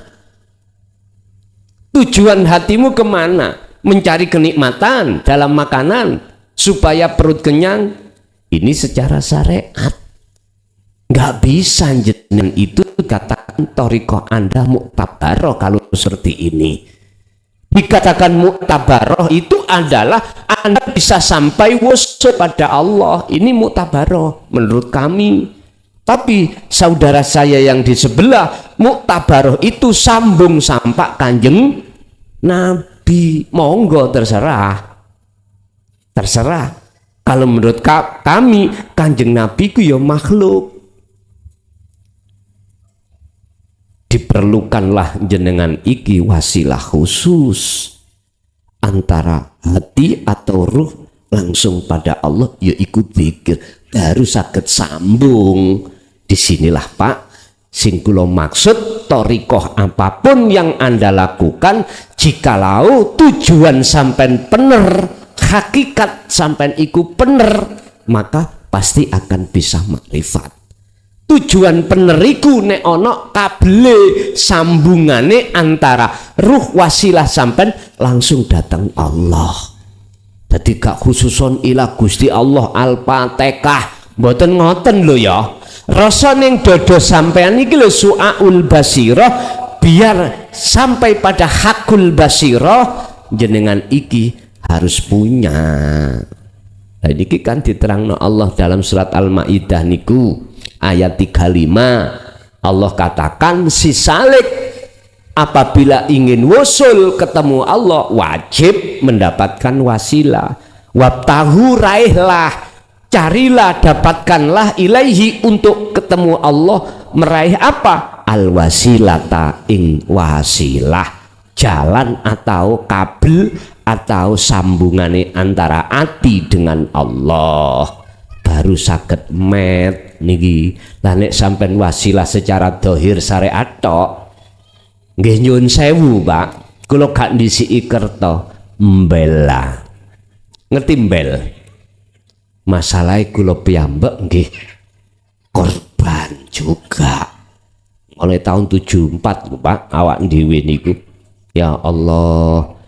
[SPEAKER 2] Tujuan hatimu kemana? Mencari kenikmatan dalam makanan supaya perut kenyang. Ini secara syariat nggak bisa jenengan itu katakan torikoh Anda muktabaroh. Kalau seperti ini dikatakan muktabaroh itu adalah Anda bisa sampai wusul pada Allah. Ini muktabaroh menurut kami. Tapi saudara saya yang di sebelah, muktabaroh itu sambung sampai Kanjeng Nabi. Monggo terserah. Kalau menurut kami Kanjeng Nabi ku ya makhluk. Diperlukanlah jenengan iki wasilah khusus antara hati atau ruh langsung pada Allah, ya ikut zikir baru saged sambung. Disinilah Pak sing kula maksud torikoh apapun yang Anda lakukan, jikalau tujuan sampean bener, hakikat sampean iku bener, maka pasti akan bisa makrifat. Tujuan peneriku nek ono kable sambungane antara ruh wasilah sampean langsung datang Allah. Jadi gak khususon ila Gusti Allah Al-Fatihah, mboten ngoten lho ya. Rasa ning dodo sampean iki lho su'aul basirah, biar sampai pada hakul basirah jenengan iki harus punya. Nah, ini kan diterangno Allah dalam surat Al-Maidah niku ayat 35. Allah katakan si salik apabila ingin wusul ketemu Allah wajib mendapatkan wasilah. Wabtahu raihlah, carilah, dapatkanlah ilaihi untuk ketemu Allah. Meraih apa? Al wasilata ing wasilah, jalan atau kabel atau sambungannya antara hati dengan Allah. Baru saged met niki. Lah nek sampean wasilah secara dohir syariat tok, nggih nyuwun sewu Pak, kula gak ndisiki kerta mbela. Ngerti mbel? Masalahnya kula piyambak nggih korban juga. Mulai tahun 74 Pak, awak dhewe niku. Ya Allah,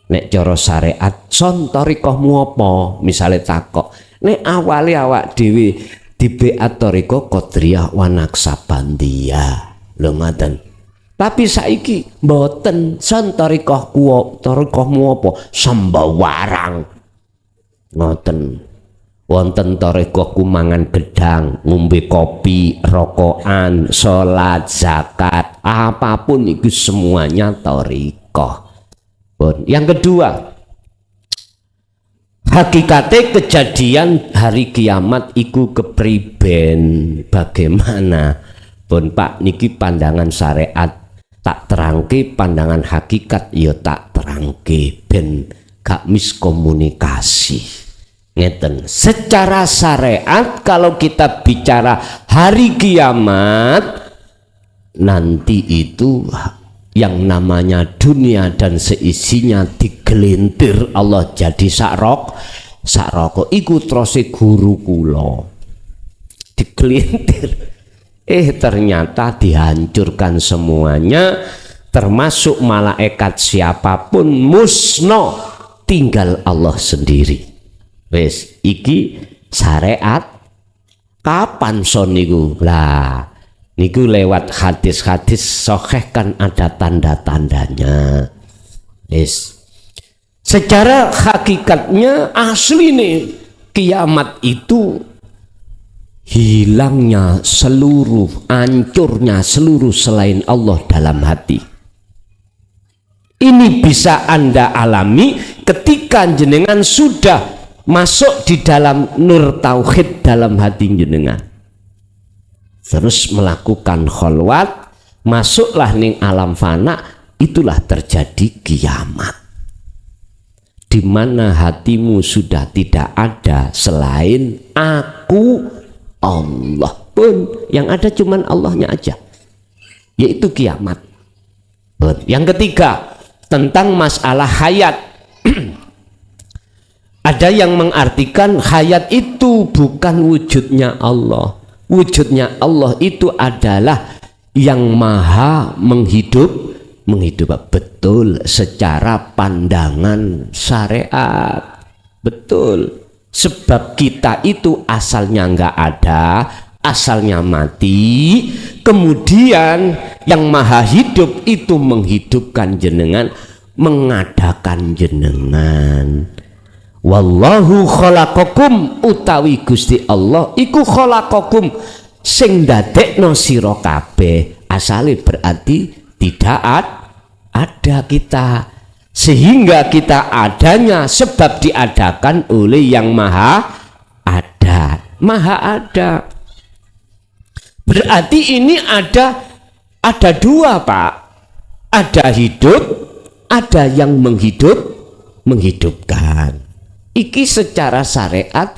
[SPEAKER 2] nek cara syariat son torikohmu apa? Misale takok, nek awali awak dhewe di beat torikoh Qadiriyah wa Naqsabandiyah lho ngoten. Tapi saiki mboten, son torikohmu apa? Sembawarang ngoten. Wonten torikohku mangan gedang, ngombe kopi, rokokan, sholat, zakat, apapun itu semuanya torikoh. Yang kedua, hakikate kejadian hari kiamat iku kepriben bagaimana? Pak niki pandangan syariat tak terangke, pandangan hakikat ya tak terangke ben gak miskomunikasi. Ngeten, secara syariat kalau kita bicara hari kiamat nanti itu yang namanya dunia dan seisinya digelintir Allah jadi sakroko iku trose guru kula digelintir, ternyata dihancurkan semuanya termasuk malaikat siapapun musno, tinggal Allah sendiri. Wes iki syariat kapan son niku lah niku lewat hadis-hadis sahih kan ada tanda-tandanya. Yes. Secara hakikatnya asli nih kiamat itu hilangnya seluruh, hancurnya seluruh selain Allah dalam hati. Ini bisa Anda alami ketika jenengan sudah masuk di dalam nur tauhid dalam hati jenengan. Terus melakukan kholwat, masuklah ning alam fana, itulah terjadi kiamat. Di mana hatimu sudah tidak ada selain aku Allah pun, yang ada cuman Allahnya aja, yaitu kiamat. Yang ketiga, tentang masalah hayat. Ada yang mengartikan hayat itu bukan wujudnya Allah. Wujudnya Allah itu adalah yang maha menghidupkan. Betul, secara pandangan syariat betul, sebab kita itu asalnya nggak ada, asalnya mati, kemudian yang maha hidup itu menghidupkan jenengan, mengadakan jenengan. Wallahu khalaqakum, utawi Gusti Allah iku khalaqakum sing dadekno sira kabeh. Asale berarti tidak ada kita, sehingga kita adanya sebab diadakan oleh yang maha ada. Berarti ini ada dua, Pak. Ada hidup, ada yang menghidupkan. Iki secara syariat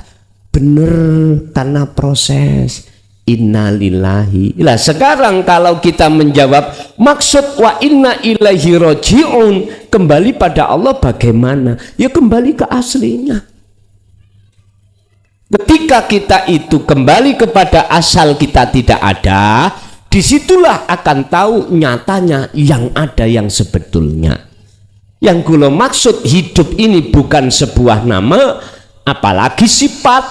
[SPEAKER 2] bener karena proses innalillahi. Lah sekarang kalau kita menjawab maksud wa inna ilaihi rajiun, kembali pada Allah bagaimana? Ya kembali ke aslinya. Ketika kita itu kembali kepada asal kita tidak ada, disitulah akan tahu nyatanya yang ada yang sebetulnya. Yang kula maksud hidup ini bukan sebuah nama, apalagi sifat.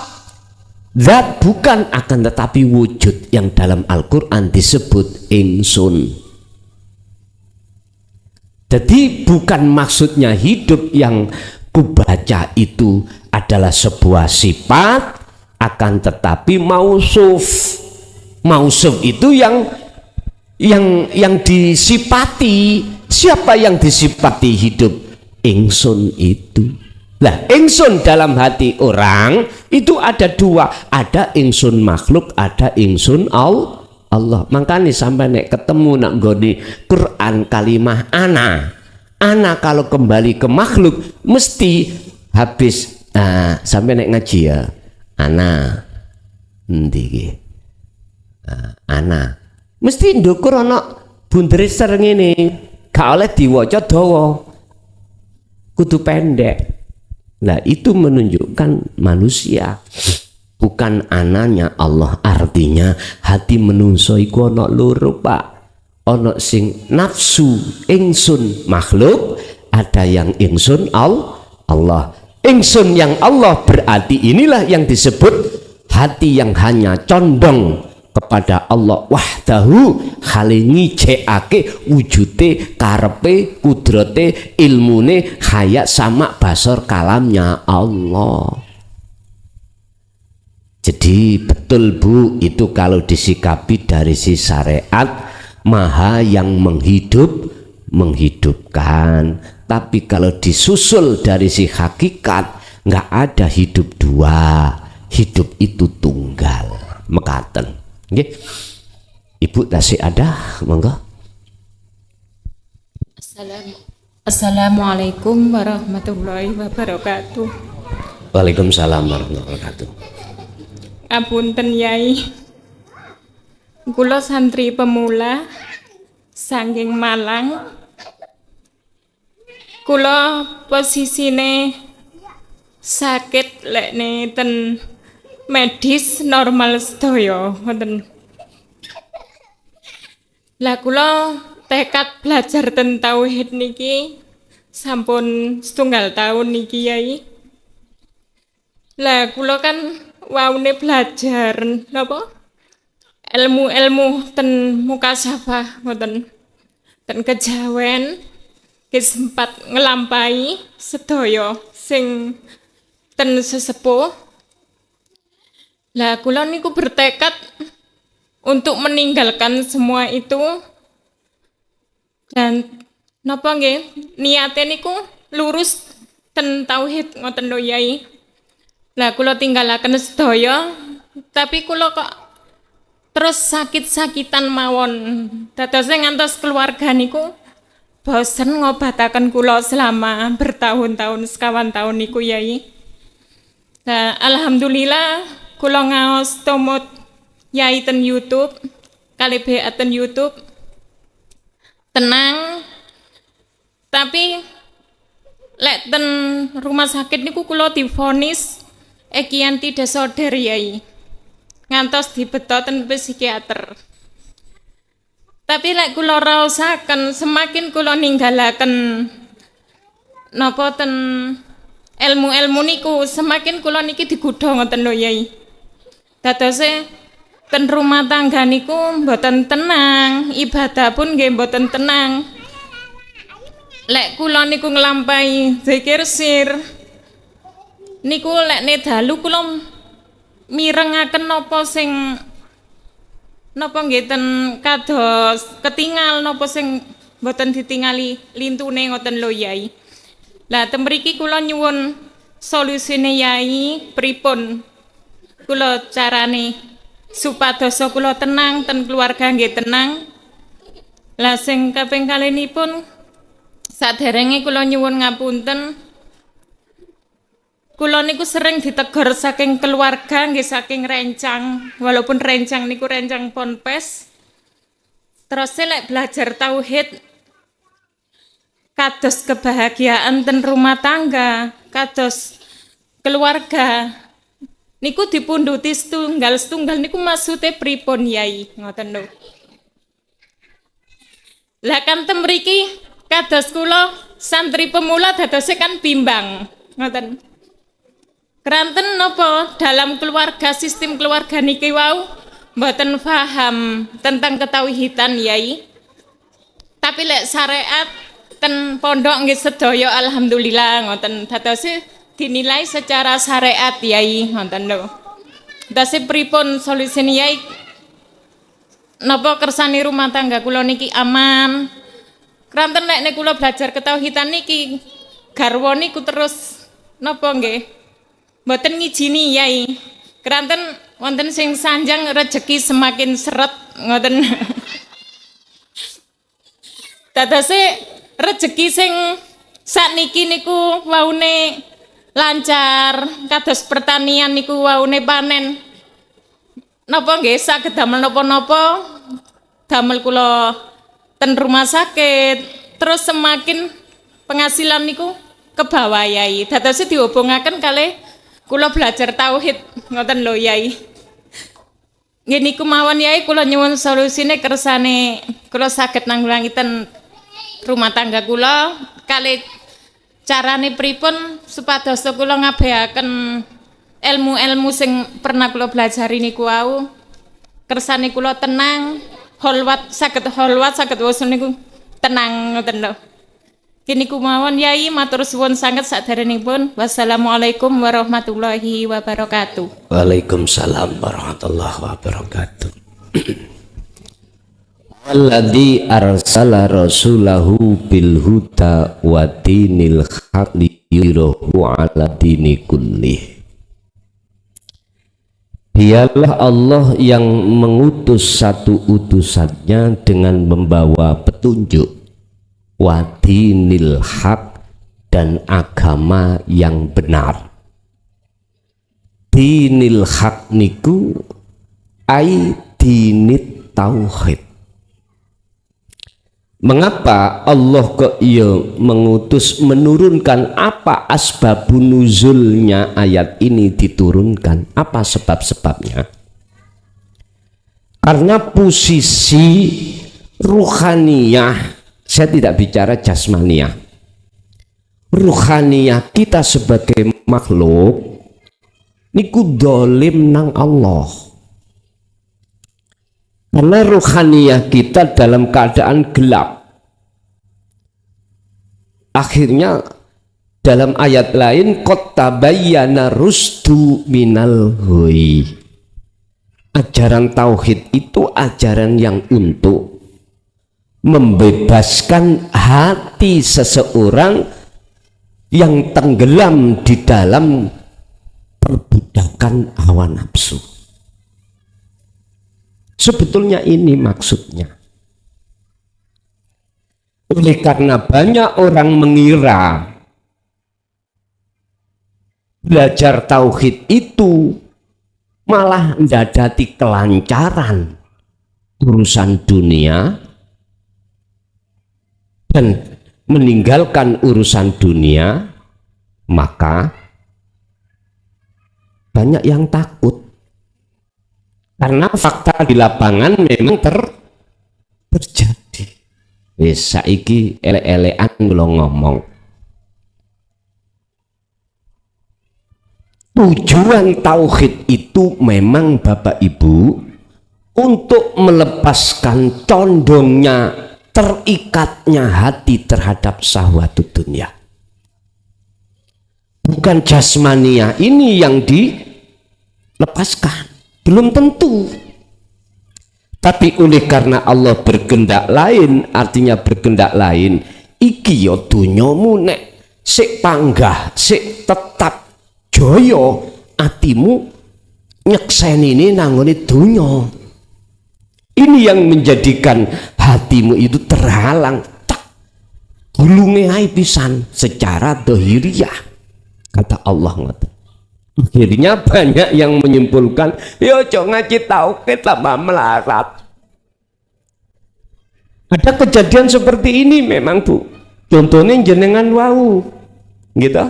[SPEAKER 2] Zat bukan, akan tetapi wujud yang dalam Al-Quran disebut ingsun. Jadi bukan maksudnya hidup yang kubaca itu adalah sebuah sifat, akan tetapi mausuf. Mausuf itu yang disifati. Siapa yang disifati hidup? Ingsun itu. Lah ingsun dalam hati orang itu ada dua, ada ingsun makhluk, ada ingsun Allah. Makanya sampai nek ketemu nak goni Quran kalimah ana kalau kembali ke makhluk mesti habis sampai nek ngaji ya ana endi ana mesti ndukur ana bundere ngene. Gak oleh diwaca dawa, kudu pendek. Nah itu menunjukkan manusia bukan ananya Allah. Artinya hati menungso iku ana loro, Pak. Ana sing nafsu ingsun makhluk, ada yang ingsun Allah. Ingsun yang Allah berarti inilah yang disebut hati yang hanya condong kepada Allah wahdahu, hale ngijekake wujude, karepe, kudrate, ilmune, hayat sama basor kalamnya Allah. Jadi betul Bu, itu kalau disikapi dari si syariat maha yang menghidupkan. menghidupkan, tapi kalau disusul dari si hakikat nggak ada hidup dua, hidup itu tunggal. Mekaten nggih. Ibu tasih ada monggo.
[SPEAKER 1] Assalamualaikum warahmatullahi wabarakatuh.
[SPEAKER 2] Waalaikumsalam warahmatullahi wabarakatuh.
[SPEAKER 1] Apunten Yai, kula santri pemula saking Malang. Kula posisine sakit lekne ten medis normal sedaya ngoten. Lah kula tekad belajar ten tauhid niki sampun setunggal tahun niki Yai. Lah kula kan waune belajar napa? Ilmu-ilmu ten mukasafah ngoten. Ten kejawen ki sempat ngelampahi sedaya sing ten sesepuh. Lah kula niku bertekad untuk meninggalkan semua itu dan napa nggih niate niku lurus ten tauhid ngoten lho Yai. Lah kula tinggalaken sedaya tapi kula kok terus sakit-sakitan mawon. Dados ngantos keluarga niku bosen ngobataken kula selama bertahun-tahun sekawan tahun niku Yai. Nah, alhamdulillah kula ngaos tomot Yai ten YouTube, kali BA ten YouTube. Tenang. Tapi lek ten rumah sakit niku kula divonis ekianti disorder Yai. Ngantos dibeto ten psikiater. Tapi lek kula raosaken semakin kula ninggalaken napa ten ilmu-ilmu niku semakin kula niki digodha ngoten lho Yai. Dadose ten rumah tangga niku mboten tenang, ibadah pun nggih mboten tenang. Lek kula niku nglampahi zikir sir niku lekne dalu kula mirengaken napa sing napa nggih ten kados ketingal napa sing mboten ditingali lintune ngoten lho Yai. Lah temriki kula nyuwun solusine Yai pripun kula carane supados kula tenang ten keluarga nggih tenang. Lah sing kaping kalinipun saderenge kula nyuwun ngapunten. Kula niku sering ditegur saking keluarga nggih saking rencang, walaupun rencang niku rencang ponpes. Terus lek belajar tauhid kados kebahagiaan ten rumah tangga, kados keluarga niku dipunduti setunggal niku maksude pripun Yai ngoten lho. Lah kan temriki kados kula santri pemula dadose kan bimbang ngoten. Keranten napa dalam keluarga sistem keluarga niki wau mboten paham tentang ketauhidan Yai. Tapi lek syariat ten pondok nggih sedaya alhamdulillah ngoten dadose dinilai secara syariat Yai ngoten lho. Dase pripun solusine Yai napa kersane rumah tangga kula niki aman. Keranten nek kula belajar ketauhidan niki garwa niku terus napa nggih mboten ngijini Yai. Keranten wonten sing sanjang rejeki semakin seret ngoten. Dadose rejeki sing sakniki niku waune lancar, kados pertanian niku waune panen. Napa nggih saged damel napa-napa damel kula ten rumah sakit, terus semakin penghasilan niku ke bawah Yai. Dadose dihubungaken kalih kula belajar tauhid ngoten lho Yai. Nggih niku mawon Yai kula nyuwun solusine kersane kula saged nanggulangi ten rumah tangga kula kalih carane pripun supados kula ngabehaken ilmu-ilmu sing pernah kula pelajari niku wau kersane kula tenang, holwat saged wusul niku tenang ngoten lho. Kini kumawon Yai matur suwun sanget saderengipun. Wassalamualaikum warahmatullahi wabarakatuh.
[SPEAKER 2] Waalaikumsalam warahmatullahi wabarakatuh. alladzi arsala rasulahu bil huda wa dinil haq liyudhhirahu 'ala dini kullih. Dialah Allah yang mengutus satu utusannya dengan membawa petunjuk wa dinil haq dan agama yang benar. Dinil haq niku ai dinit tauhid. Mengapa Allah kok menurunkan, apa asbabun nuzulnya ayat ini diturunkan? Apa sebab-sebabnya? Karena posisi ruhaniyah, saya tidak bicara jasmaniyah, ruhaniyah kita sebagai makhluk niku dolim nang Allah. Karena ruhaniyah kita dalam keadaan gelap. Akhirnya dalam ayat lain qad tabayyana rusdu minal ghoi. Ajaran tauhid itu ajaran yang untuk membebaskan hati seseorang yang tenggelam di dalam perbudakan hawa nafsu. Sebetulnya ini maksudnya. Oleh karena banyak orang mengira belajar tauhid itu malah mendadati kelancaran urusan dunia dan meninggalkan urusan dunia, maka banyak yang takut. Karena fakta di lapangan memang terjadi. Wis saiki elek-elekan kula ngomong. Tujuan tauhid itu memang Bapak Ibu untuk melepaskan condongnya, terikatnya hati terhadap syahwatud dunia. Bukan jasmania ini yang dilepaskan. Belum tentu. Tapi oleh karena Allah berkehendak lain, artinya berkehendak lain, iki yo dunyamu nek sik panggah, sik tetap jaya, atimu nyekseni ini nangone dunya. Ini yang menjadikan hatimu itu terhalang, tak gulunge ae pisan secara dohiriyah, kata Allah ngoten. Akhirnya banyak yang menyimpulkan, yo ojo ngaji tauhid tambah melarat. Ada kejadian seperti ini memang Bu. Contohnya jenengan wau, gitu.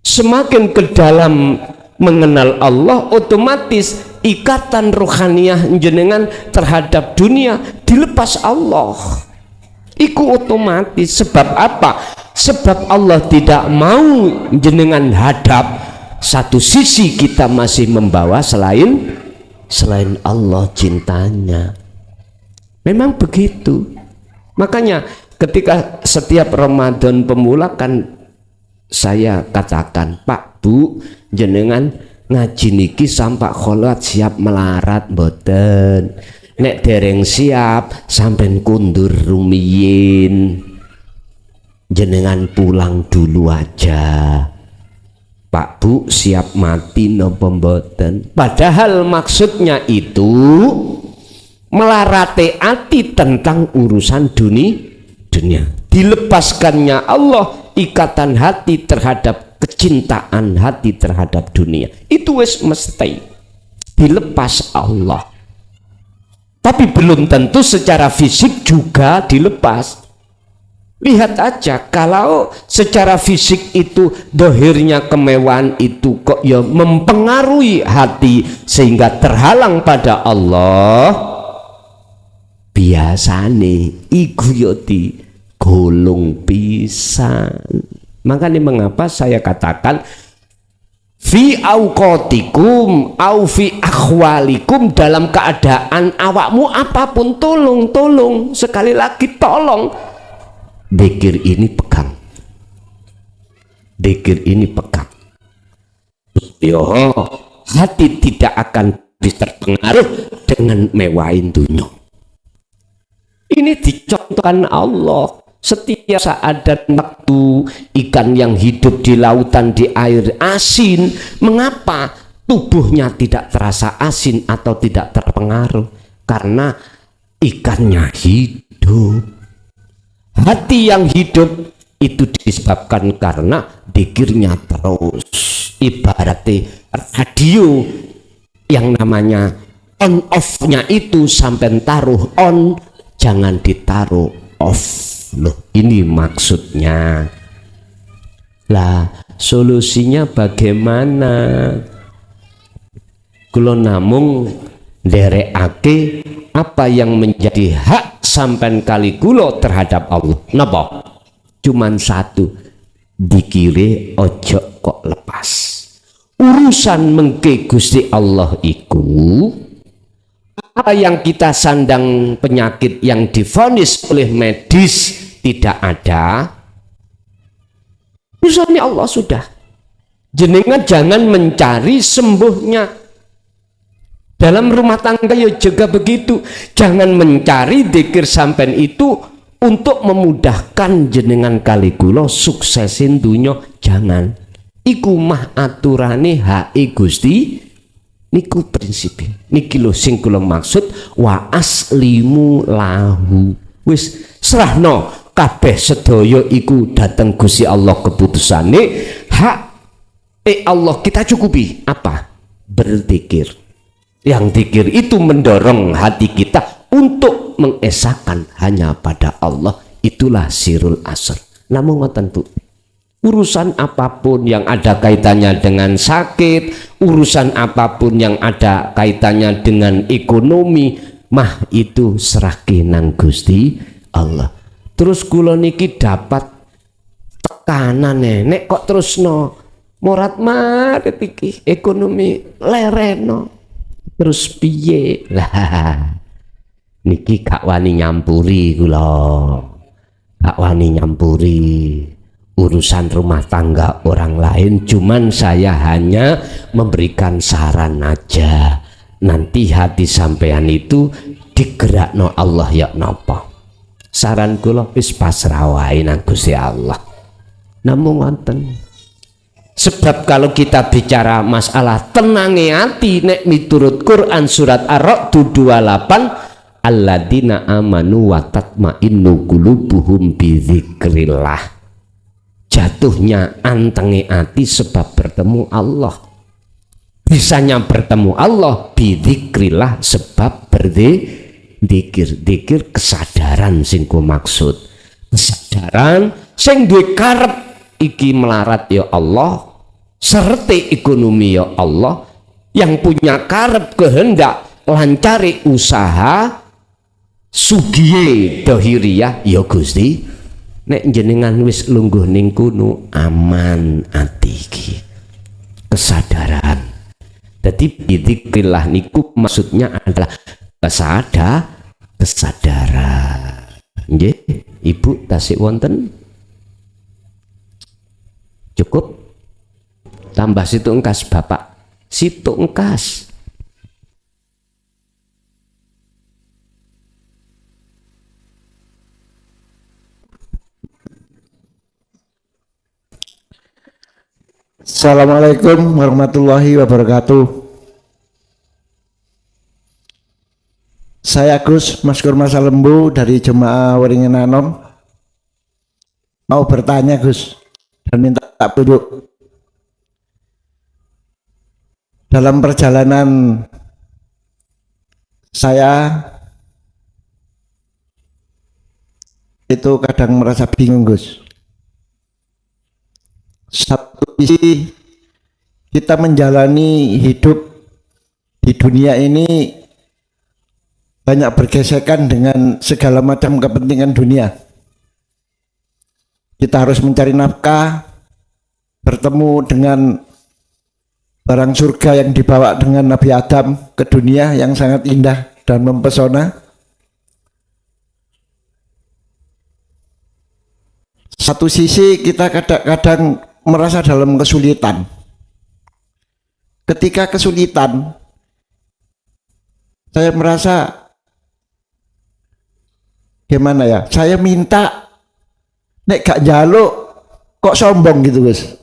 [SPEAKER 2] Semakin ke dalam mengenal Allah, otomatis ikatan rohaniyah jenengan terhadap dunia dilepas Allah. Iku otomatis. Sebab apa? Sebab Allah tidak mau jenengan hadap satu sisi kita masih membawa selain Allah cintanya. Memang begitu. Makanya ketika setiap Ramadan pemula kan saya katakan, Pak Bu, jenengan ngaji niki sampai kholat siap melarat mboten? Nek dereng siap sampai kundur rumiyin, jenengan pulang dulu aja. Pak Bu siap mati nopo mboten? Padahal maksudnya itu melarate hati tentang urusan dunia. Dilepaskannya Allah ikatan hati terhadap kecintaan hati terhadap dunia. Itu wis mesti dilepas Allah. Tapi belum tentu secara fisik juga dilepas. Lihat aja, kalau secara fisik itu dohirnya kemewahan itu kok ya mempengaruhi hati sehingga terhalang pada Allah, biasane iku yo digolong pisan. Makanya mengapa saya katakan fi auqatikum au fi akhwalikum, dalam keadaan awakmu apapun tolong, sekali lagi tolong. Dzikir ini pegang. Yo, hati tidak akan terpengaruh dengan mewahin dunia. Ini dicontohkan Allah. Setiap saat dan waktu ikan yang hidup di lautan di air asin, mengapa tubuhnya tidak terasa asin atau tidak terpengaruh? Karena ikannya hidup. Hati yang hidup itu disebabkan karena dzikirnya terus. Ibaratnya radio yang namanya on off-nya itu sampai taruh on, jangan ditaruh off. Loh, ini maksudnya. Lah, solusinya bagaimana? Kula namung nderekake apa yang menjadi hak sampean kali kula terhadap Allah. Napa? Cuman satu, dikire ojo kok lepas. Urusan mengke Gusti Allah iku apa yang kita sandang penyakit yang divonis oleh medis tidak ada, urusannya Allah sudah. Jenengan jangan mencari sembuhnya. Dalam rumah tangga ya juga begitu. Jangan mencari dzikir sampean itu untuk memudahkan jenengan kali kula suksesin dunya. Jangan. Iku mah aturane hae Gusti. Niku prinsip niki lho sing kula maksud wa aslimu lahu. Wis serahno kabeh sedaya iku dateng Gusti Allah keputusane. Hak Allah kita cukupi apa? Berzikir. Yang zikir itu mendorong hati kita untuk mengesahkan hanya pada Allah. Itulah sirul asr. Namun ngoten Bu, urusan apapun yang ada kaitannya dengan sakit, urusan apapun yang ada kaitannya dengan ekonomi, mah itu serahke nang Gusti Allah. Terus kula niki dapat tekanan nek kok terusno morat marit iki ekonomi lereno. Terus piye? Lah niki gak wani nyampuri kula. Gak wani nyampuri urusan rumah tangga orang lain, cuman saya hanya memberikan saran aja. Nanti hati sampean itu digerakno Allah ya napa. Saran kula wis pasrah wae nang Gusti Allah. Namung wonten. Sebab kalau kita bicara masalah tenange hati nek miturut Quran surat Ar-Ra'd 28, alladzina amanu wa tatmainnu qulubuhum bi dzikrillah. Jatuhnya antenge hati sebab bertemu Allah. Bisanya bertemu Allah bidzikrillah sebab berzikir. Dzikir kesadaran sing ku maksud. Kesadaran sing duwe karep iki melarat ya Allah, serti ekonomi ya Allah, yang punya karep kehendak lancari usaha sugihe dohiriyah ya Gusti. Nek jenengan wis lungguh ning kono aman ati iki. Kesadaran. Jadi bidzikrillah niku maksudnya adalah kesadaran. Nggih, Ibu tasik wonten? Cukup? Tambah situ engkas Bapak. Situ engkas.
[SPEAKER 7] Assalamualaikum warahmatullahi wabarakatuh. Saya Gus Maskur Masa Lembu dari Jemaah Waringin Anom. Mau bertanya Gus dan minta duduk. Dalam perjalanan saya itu kadang merasa bingung Gus. Satu sisi kita menjalani hidup di dunia ini banyak bergesekan dengan segala macam kepentingan dunia. Kita harus mencari nafkah, bertemu dengan barang surga yang dibawa dengan Nabi Adam ke dunia yang sangat indah dan mempesona. Satu sisi kita kadang-kadang merasa dalam kesulitan. Ketika kesulitan, saya merasa gimana ya? Saya minta nek gak jaluk kok sombong gitu, Gus.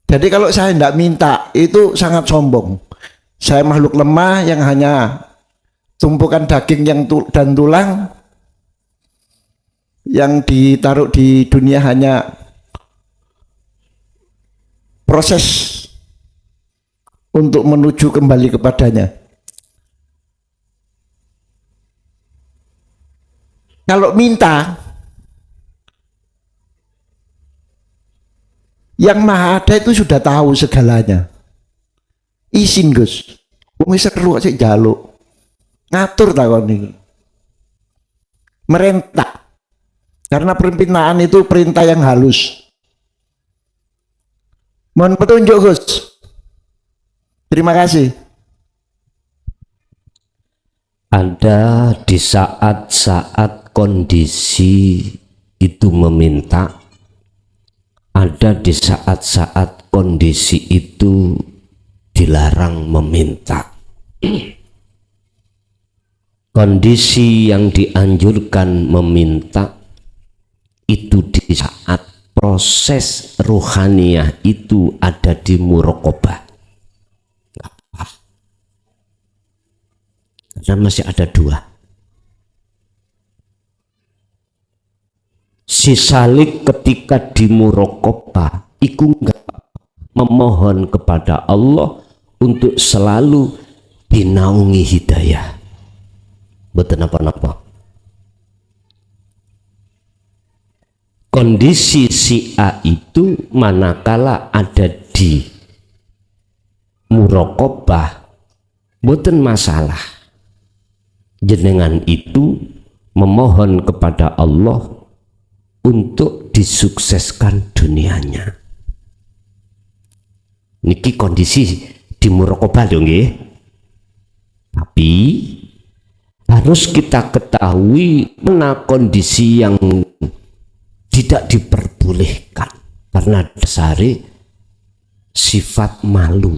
[SPEAKER 7] Jadi kalau saya tidak minta itu sangat sombong. Saya makhluk lemah yang hanya tumpukan daging dan tulang yang ditaruh di dunia hanya proses untuk menuju kembali kepadanya. Kalau minta, yang maha ada itu sudah tahu segalanya. Isin, Gus. Wong wis seru sik jaluk. Ngatur takon iki. Merentah. Karena permintaan itu perintah yang halus. Mohon petunjuk, Gus. Terima kasih.
[SPEAKER 2] Ada di saat-saat kondisi itu meminta, ada di saat-saat kondisi itu dilarang meminta. Kondisi yang dianjurkan meminta itu di saat proses ruhaniyah itu ada di muraqabah. Karena masih ada dua. Si salik ketika di muraqabah iku enggak memohon kepada Allah untuk selalu dinaungi hidayah. Betul apa-apa. Kondisi si A itu manakala ada di muraqabah boten masalah. Jenengan itu memohon kepada Allah untuk disukseskan dunianya. Niki kondisi di muraqabah lho nggih. Tapi harus kita ketahui mana kondisi yang tidak diperbolehkan karena dasari sifat malu.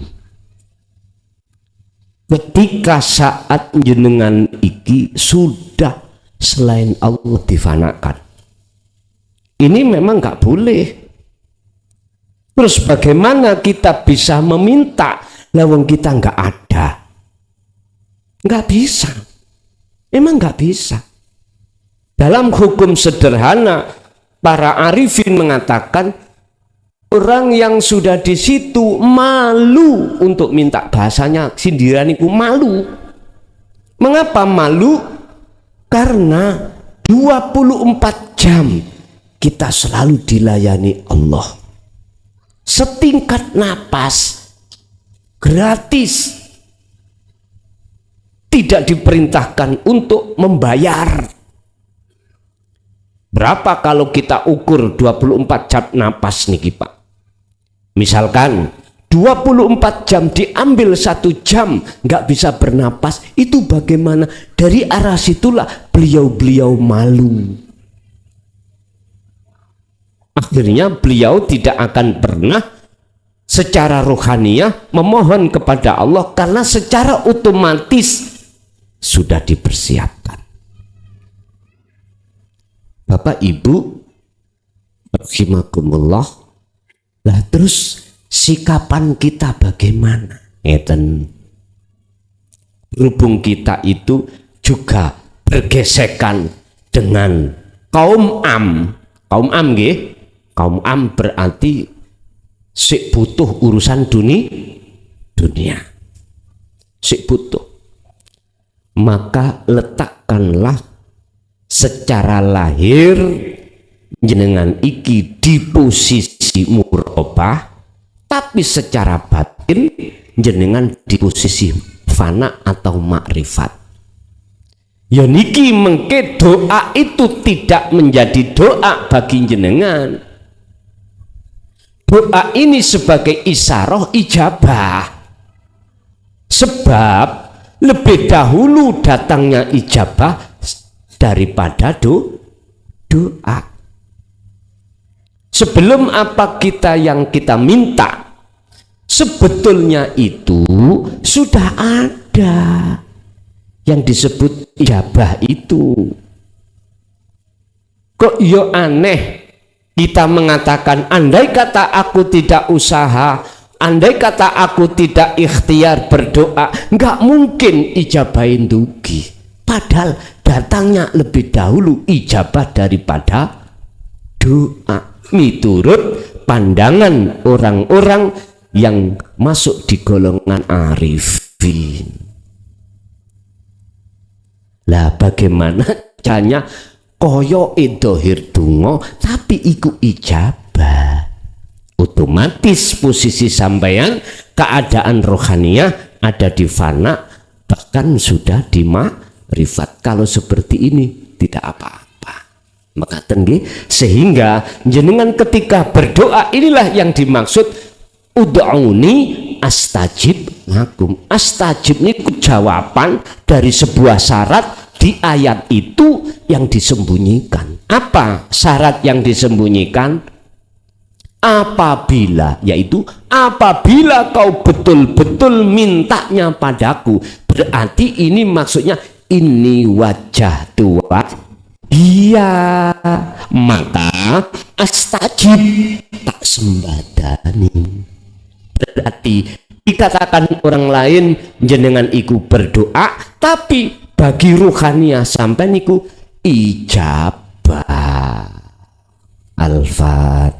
[SPEAKER 2] Ketika saat jenengan iki sudah selain Allah difanakan, ini memang nggak boleh. Terus bagaimana kita bisa meminta lawang kita nggak ada? Nggak bisa, memang nggak bisa. Dalam hukum sederhana, para arifin mengatakan orang yang sudah di situ malu untuk minta, bahasanya sindiran itu malu. Mengapa malu? Karena 24 jam kita selalu dilayani Allah. Setingkat napas gratis. Tidak diperintahkan untuk membayar. Berapa kalau kita ukur 24 jam napas niki Pak? Misalkan 24 jam diambil 1 jam nggak bisa bernapas, itu bagaimana? Dari arah situlah beliau-beliau malu. Akhirnya beliau tidak akan pernah secara rohaniyah memohon kepada Allah karena secara otomatis sudah dipersiapkan. Bapak Ibu rahimakumullah, lah terus sikapan kita bagaimana? Ngeten. Berhubung kita itu juga bergesekan dengan kaum am. Kaum am nggih. Kaum am berarti sik butuh urusan dunia. Sik butuh. Maka letakkanlah secara lahir jenengan iki di posisi muraqabah, tapi secara batin jenengan di posisi fana atau makrifat. Ya niki mengke doa itu tidak menjadi doa bagi jenengan. Doa ini sebagai isyarah ijabah. Sebab lebih dahulu datangnya ijabah daripada doa. Sebelum apa yang kita minta, sebetulnya itu sudah ada yang disebut ijabah itu. Kok yo aneh kita mengatakan andai kata aku tidak usaha, andai kata aku tidak ikhtiar berdoa, nggak mungkin ijabahin dugi. Padahal datangnya lebih dahulu ijabah daripada doa. Miturut pandangan orang-orang yang masuk di golongan arifin. Lah bagaimana caranya? Koyo dohir dungo tapi iku ijabah, otomatis posisi sampeyan keadaan rohaniah ada di fana, bahkan sudah di makrifat. Kalau seperti ini tidak apa-apa. Maka tinggi sehingga jenengan ketika berdoa inilah yang dimaksud ud'uni astajib lakum. Astajib ini jawaban dari sebuah syarat di ayat itu yang disembunyikan. Apa syarat yang disembunyikan? Apabila, yaitu apabila kau betul-betul mintanya padaku, berarti ini maksudnya ini wajah tua. Iya, maka astajib tak sembadani. Berarti dikatakan orang lain jenengan iku berdoa, tapi bagi ruhaniah sampai niku ijabah. Al-Fatihah.